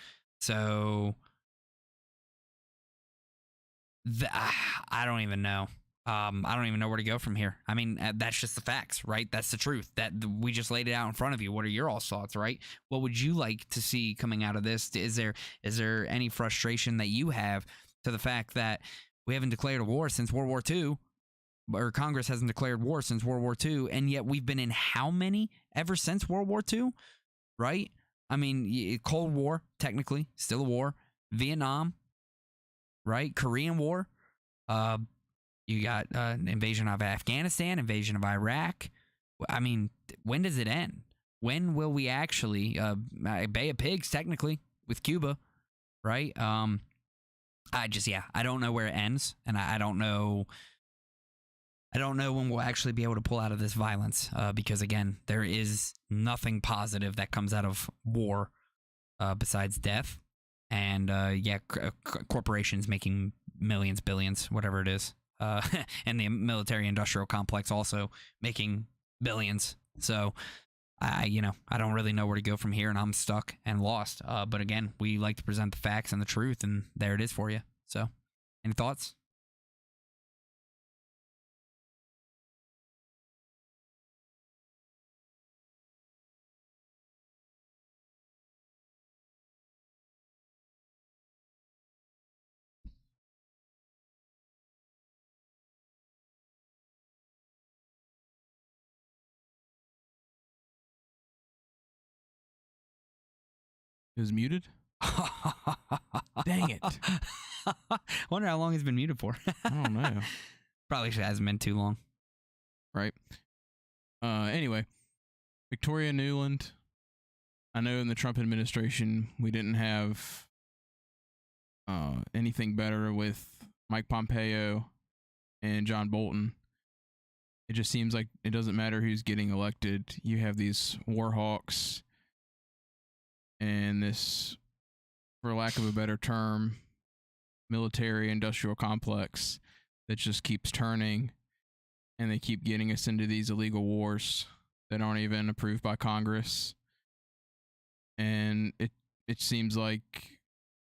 So I don't even know. I don't even know where to go from here. I mean, that's just the facts, right? That's the truth. That we just laid it out in front of you. What are your all thoughts, right? What would you like to see coming out of this? Is there any frustration that you have to the fact that we haven't declared a war since World War II, or Congress hasn't declared war since World War II, and yet we've been in how many ever since World War II? Right? I mean, Cold War, technically, still a war. Vietnam, right? Korean War. You got invasion of Afghanistan, invasion of Iraq. I mean, when does it end? When will we actually, Bay of Pigs, technically, with Cuba, right? I don't know where it ends, and I don't know. I don't know when we'll actually be able to pull out of this violence because, again, there is nothing positive that comes out of war besides death and, corporations making millions, billions, whatever it is, and the military-industrial complex also making billions. So, I don't really know where to go from here, and I'm stuck and lost. But, again, we like to present the facts and the truth, and there it is for you. So, any thoughts? It was muted? Dang it. Wonder how long he's been muted for. I don't know. Probably hasn't been too long. Right. Anyway, Victoria Nuland. I know in the Trump administration we didn't have anything better with Mike Pompeo and John Bolton. It just seems like it doesn't matter who's getting elected. You have these war hawks and this, for lack of a better term, military industrial complex that just keeps turning, and they keep getting us into these illegal wars that aren't even approved by Congress. And it seems like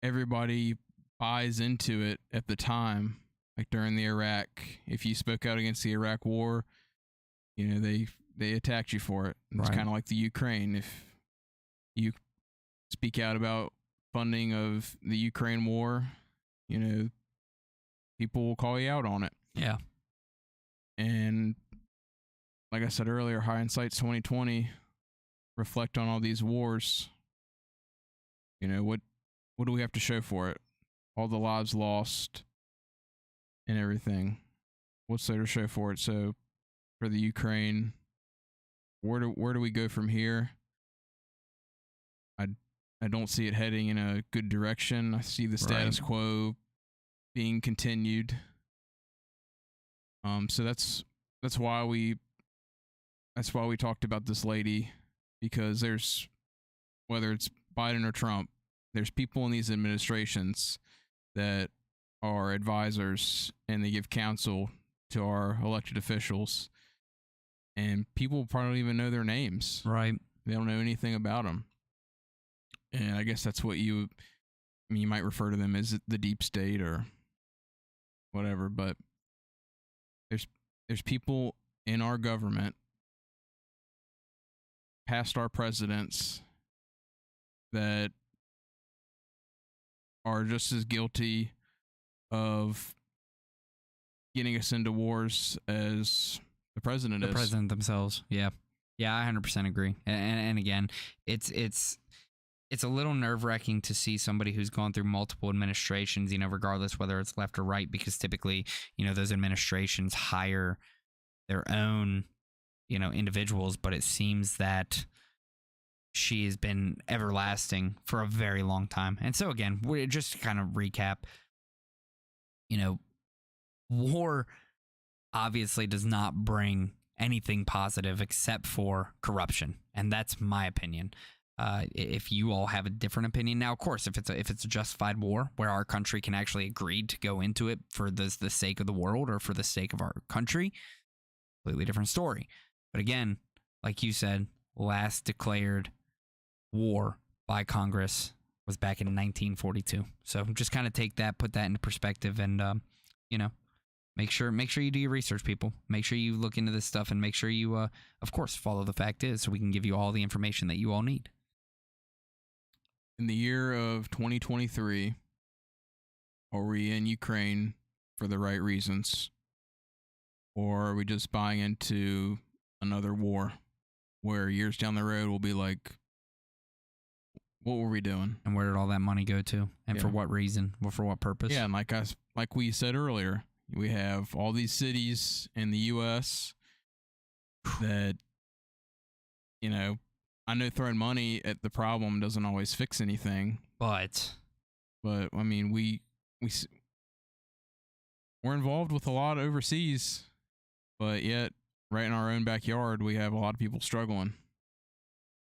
everybody buys into it at the time. Like during the Iraq, if you spoke out against the Iraq war, they attacked you for it. It's kind of like the Ukraine. If you speak out about funding of the Ukraine war, people will call you out on it. Yeah. And like I said earlier, hindsight's 2020. Reflect on all these wars. What do we have to show for it? All the lives lost and everything. What's there to show for it? So for the Ukraine, where do we go from here? I don't see it heading in a good direction. I see the status quo being continued. So that's why we talked about this lady, because there's, whether it's Biden or Trump, there's people in these administrations that are advisors and they give counsel to our elected officials, and people probably don't even know their names. Right. They don't know anything about them. And I guess that's what you might refer to them as the deep state or whatever, but there's people in our government, past our presidents, that are just as guilty of getting us into wars as the president is. The president themselves. Yeah. Yeah, I 100% agree. And again, it's it's a little nerve-wracking to see somebody who's gone through multiple administrations, regardless whether it's left or right, because typically, those administrations hire their own, individuals, but it seems that she has been everlasting for a very long time. And so again, just to kind of recap, war obviously does not bring anything positive except for corruption. And that's my opinion. If you all have a different opinion, now, of course, if it's a justified war where our country can actually agree to go into it for the sake of the world or for the sake of our country, completely different story. But again, like you said, last declared war by Congress was back in 1942. So just kind of take that, put that into perspective, and make sure you do your research, people. Make sure you look into this stuff, and make sure you, of course, follow the fact is, so we can give you all the information that you all need. In the year of 2023, are we in Ukraine for the right reasons? Or are we just buying into another war where years down the road we'll be like, what were we doing? And where did all that money go to? And for what reason? Well, for what purpose? Yeah, and like we said earlier, we have all these cities in the U.S. that, I know throwing money at the problem doesn't always fix anything. But I mean, we're involved with a lot overseas, but yet right in our own backyard, we have a lot of people struggling.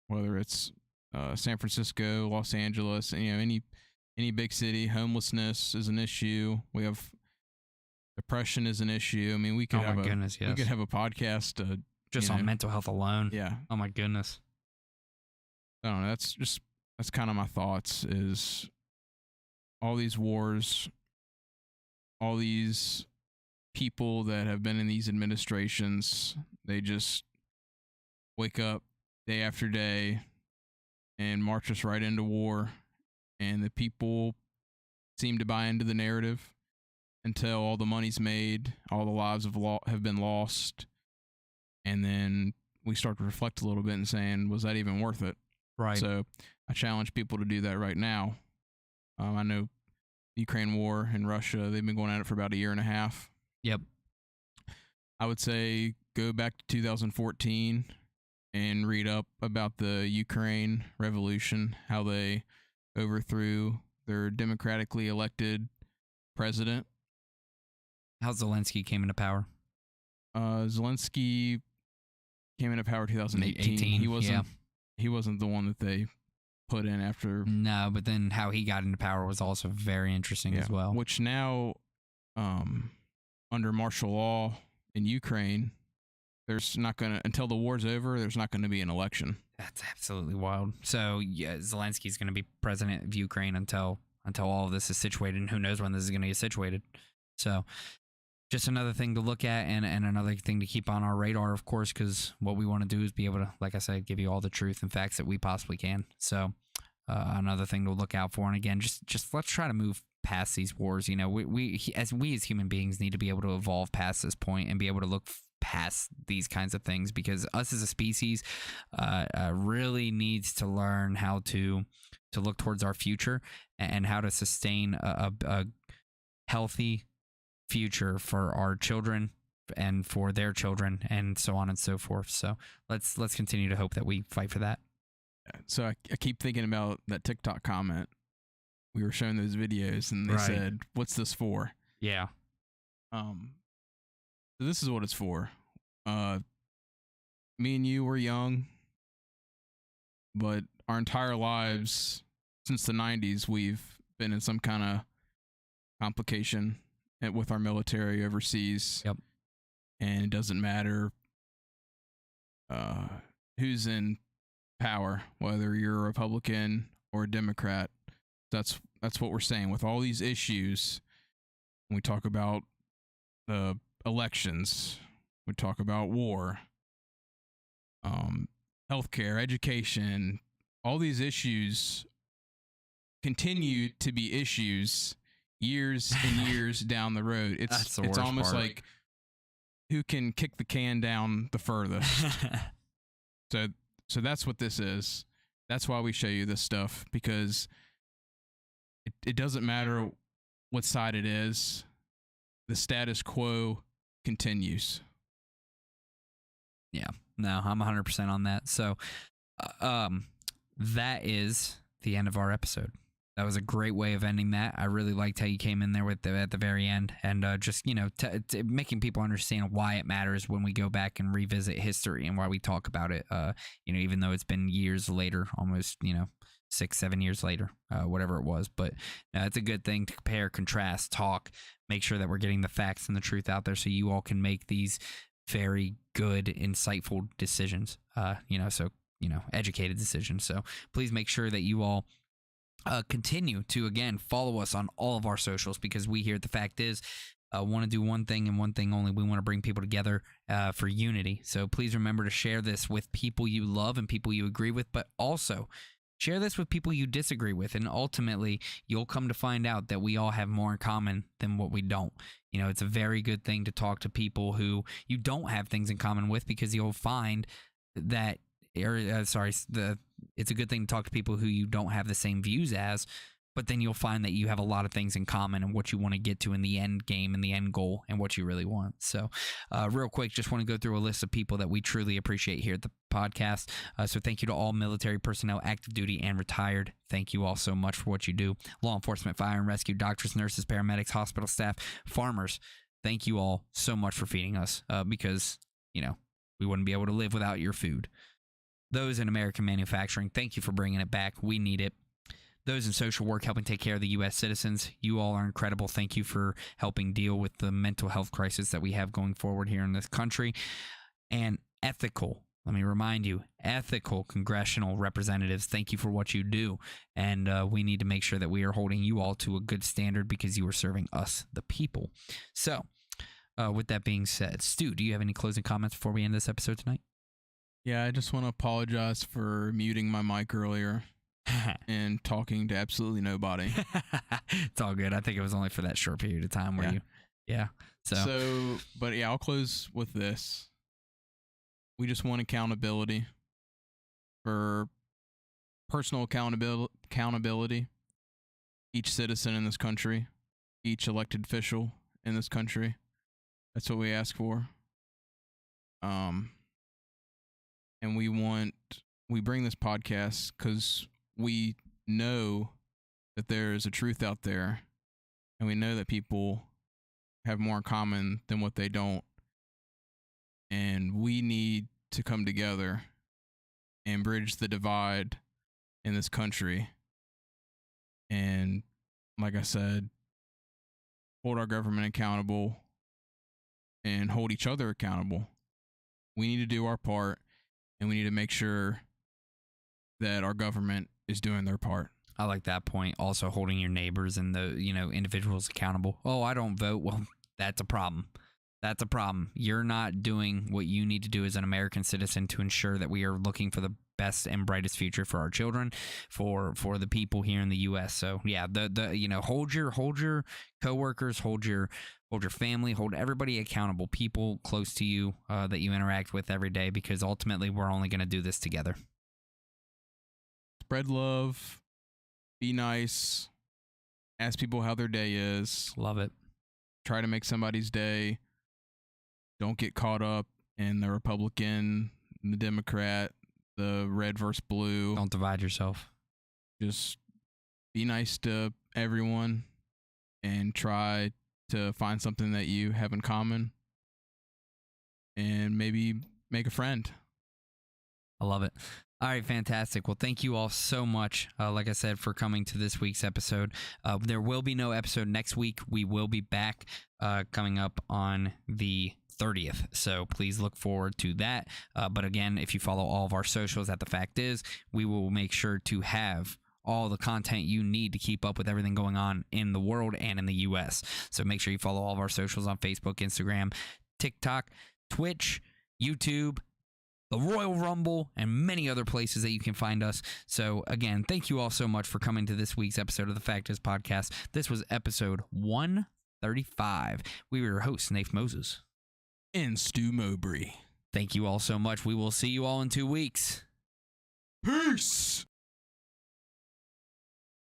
Whether it's San Francisco, Los Angeles, any big city, homelessness is an issue. We have depression is an issue. I mean, we could have a podcast just on mental health alone. Yeah. Oh my goodness. I don't know. That's kind of my thoughts. Is all these wars, all these people that have been in these administrations, they just wake up day after day and march us right into war, and the people seem to buy into the narrative until all the money's made, all the lives have been lost, and then we start to reflect a little bit and saying, was that even worth it? Right. So I challenge people to do that right now. I know the Ukraine war and Russia, they've been going at it for about a year and a half. Yep. I would say go back to 2014 and read up about the Ukraine revolution, how they overthrew their democratically elected president. How Zelensky came into power? Zelensky came into power 2018. He wasn't the one that they put in after. No, but then how he got into power was also very interesting as well. Which now, under martial law in Ukraine, there's not gonna, until the war's over, there's not gonna be an election. That's absolutely wild. So yeah, Zelensky's gonna be president of Ukraine until all of this is situated, and who knows when this is gonna get situated. So just another thing to look at, and another thing to keep on our radar, of course, because what we want to do is be able to, like I said, give you all the truth and facts that we possibly can. So another thing to look out for. And again, just let's try to move past these wars. We as human beings need to be able to evolve past this point and be able to look past these kinds of things, because us as a species really needs to learn how to look towards our future and how to sustain a healthy future for our children and for their children, and so on and so forth. So let's continue to hope that we fight for that. So I keep thinking about that TikTok comment. We were showing those videos and they said, "What's this for?" Yeah. So this is what it's for. Me and you were young, but our entire lives since the 90s, we've been in some kind of complication with our military overseas. Yep. And it doesn't matter who's in power, whether you're a Republican or a Democrat. That's what we're saying with all these issues. When we talk about elections, we talk about war, healthcare, education, all these issues continue to be issues years and years down the road. It's almost like who can kick the can down the furthest. So that's what this is. That's why we show you this stuff, because it doesn't matter what side it is. The status quo continues. Yeah, no, I'm 100% on that. So, that is the end of our episode. That was a great way of ending that. I really liked how you came in there at the very end, and just, you know, making people understand why it matters when we go back and revisit history, and why we talk about it. You know, even though it's been years later, almost, you know, 6-7 years later, whatever it was. But it's a good thing to compare, contrast, talk, make sure that we're getting the facts and the truth out there, so you all can make these very good, insightful decisions. You know, so, you know, educated decisions. So please make sure that you all continue to, again, follow us on all of our socials, because we here at The Fact Is want to do one thing and one thing only. We want to bring people together for unity. So please remember to share this with people you love and people you agree with, but also share this with people you disagree with. And ultimately, you'll come to find out that we all have more in common than what we don't. You know, it's a very good thing to talk to people who you don't have things in common with, because you'll find that, it's a good thing to talk to people who you don't have the same views as, but then you'll find that you have a lot of things in common and what you want to get to in the end game and the end goal and what you really want. So real quick, just want to go through a list of people that we truly appreciate here at the podcast. So thank you to all military personnel, active duty and retired. Thank you all so much for what you do. Law enforcement, fire and rescue, doctors, nurses, paramedics, hospital staff, farmers. Thank you all so much for feeding us, because, you know, we wouldn't be able to live without your food. Those in American manufacturing, thank you for bringing it back. We need it. Those in social work, helping take care of the U.S. citizens, you all are incredible. Thank you for helping deal with the mental health crisis that we have going forward here in this country. And ethical, let me remind you, ethical congressional representatives, thank you for what you do. And we need to make sure that we are holding you all to a good standard, because you are serving us, the people. So, with that being said, Stu, do you have any closing comments before we end this episode tonight? Yeah, I just want to apologize for muting my mic earlier and talking to absolutely nobody. It's all good. I think it was only for that short period of time where but yeah, I'll close with this. We just want accountability, for personal accountability. Each citizen in this country, each elected official in this country. That's what we ask for. And we bring this podcast because we know that there is a truth out there, and we know that people have more in common than what they don't. And we need to come together and bridge the divide in this country. And like I said, hold our government accountable and hold each other accountable. We need to do our part, and we need to make sure that our government is doing their part. I like that point. Also holding your neighbors and the, individuals accountable. Oh, I don't vote. Well, that's a problem. That's a problem. You're not doing what you need to do as an American citizen to ensure that we are looking for the best and brightest future for our children, for the people here in the U.S. So yeah, hold your coworkers, hold your family, hold everybody accountable, people close to you that you interact with every day, because ultimately we're only going to do this together. Spread love, be nice, ask people how their day is. Love it. Try to make somebody's day. Don't get caught up in the Republican, the Democrat, the red versus blue. Don't divide yourself. Just be nice to everyone and try to find something that you have in common, and maybe make a friend. I love it. All right, fantastic. Well, thank you all so much, like I said, for coming to this week's episode. There will be no episode next week. We will be back coming up on the 30th, so please look forward to that. But again, if you follow all of our socials at The Fact Is, we will make sure to have all the content you need to keep up with everything going on in the world and in the U.S. So make sure you follow all of our socials on Facebook, Instagram, TikTok, Twitch, YouTube, the Royal Rumble, and many other places that you can find us. So again, thank you all so much for coming to this week's episode of The Fact Is podcast. This was episode 135. We were your hosts, Nath Moses and Stu Mowbray. Thank you all so much. We will see you all in 2 weeks. Peace.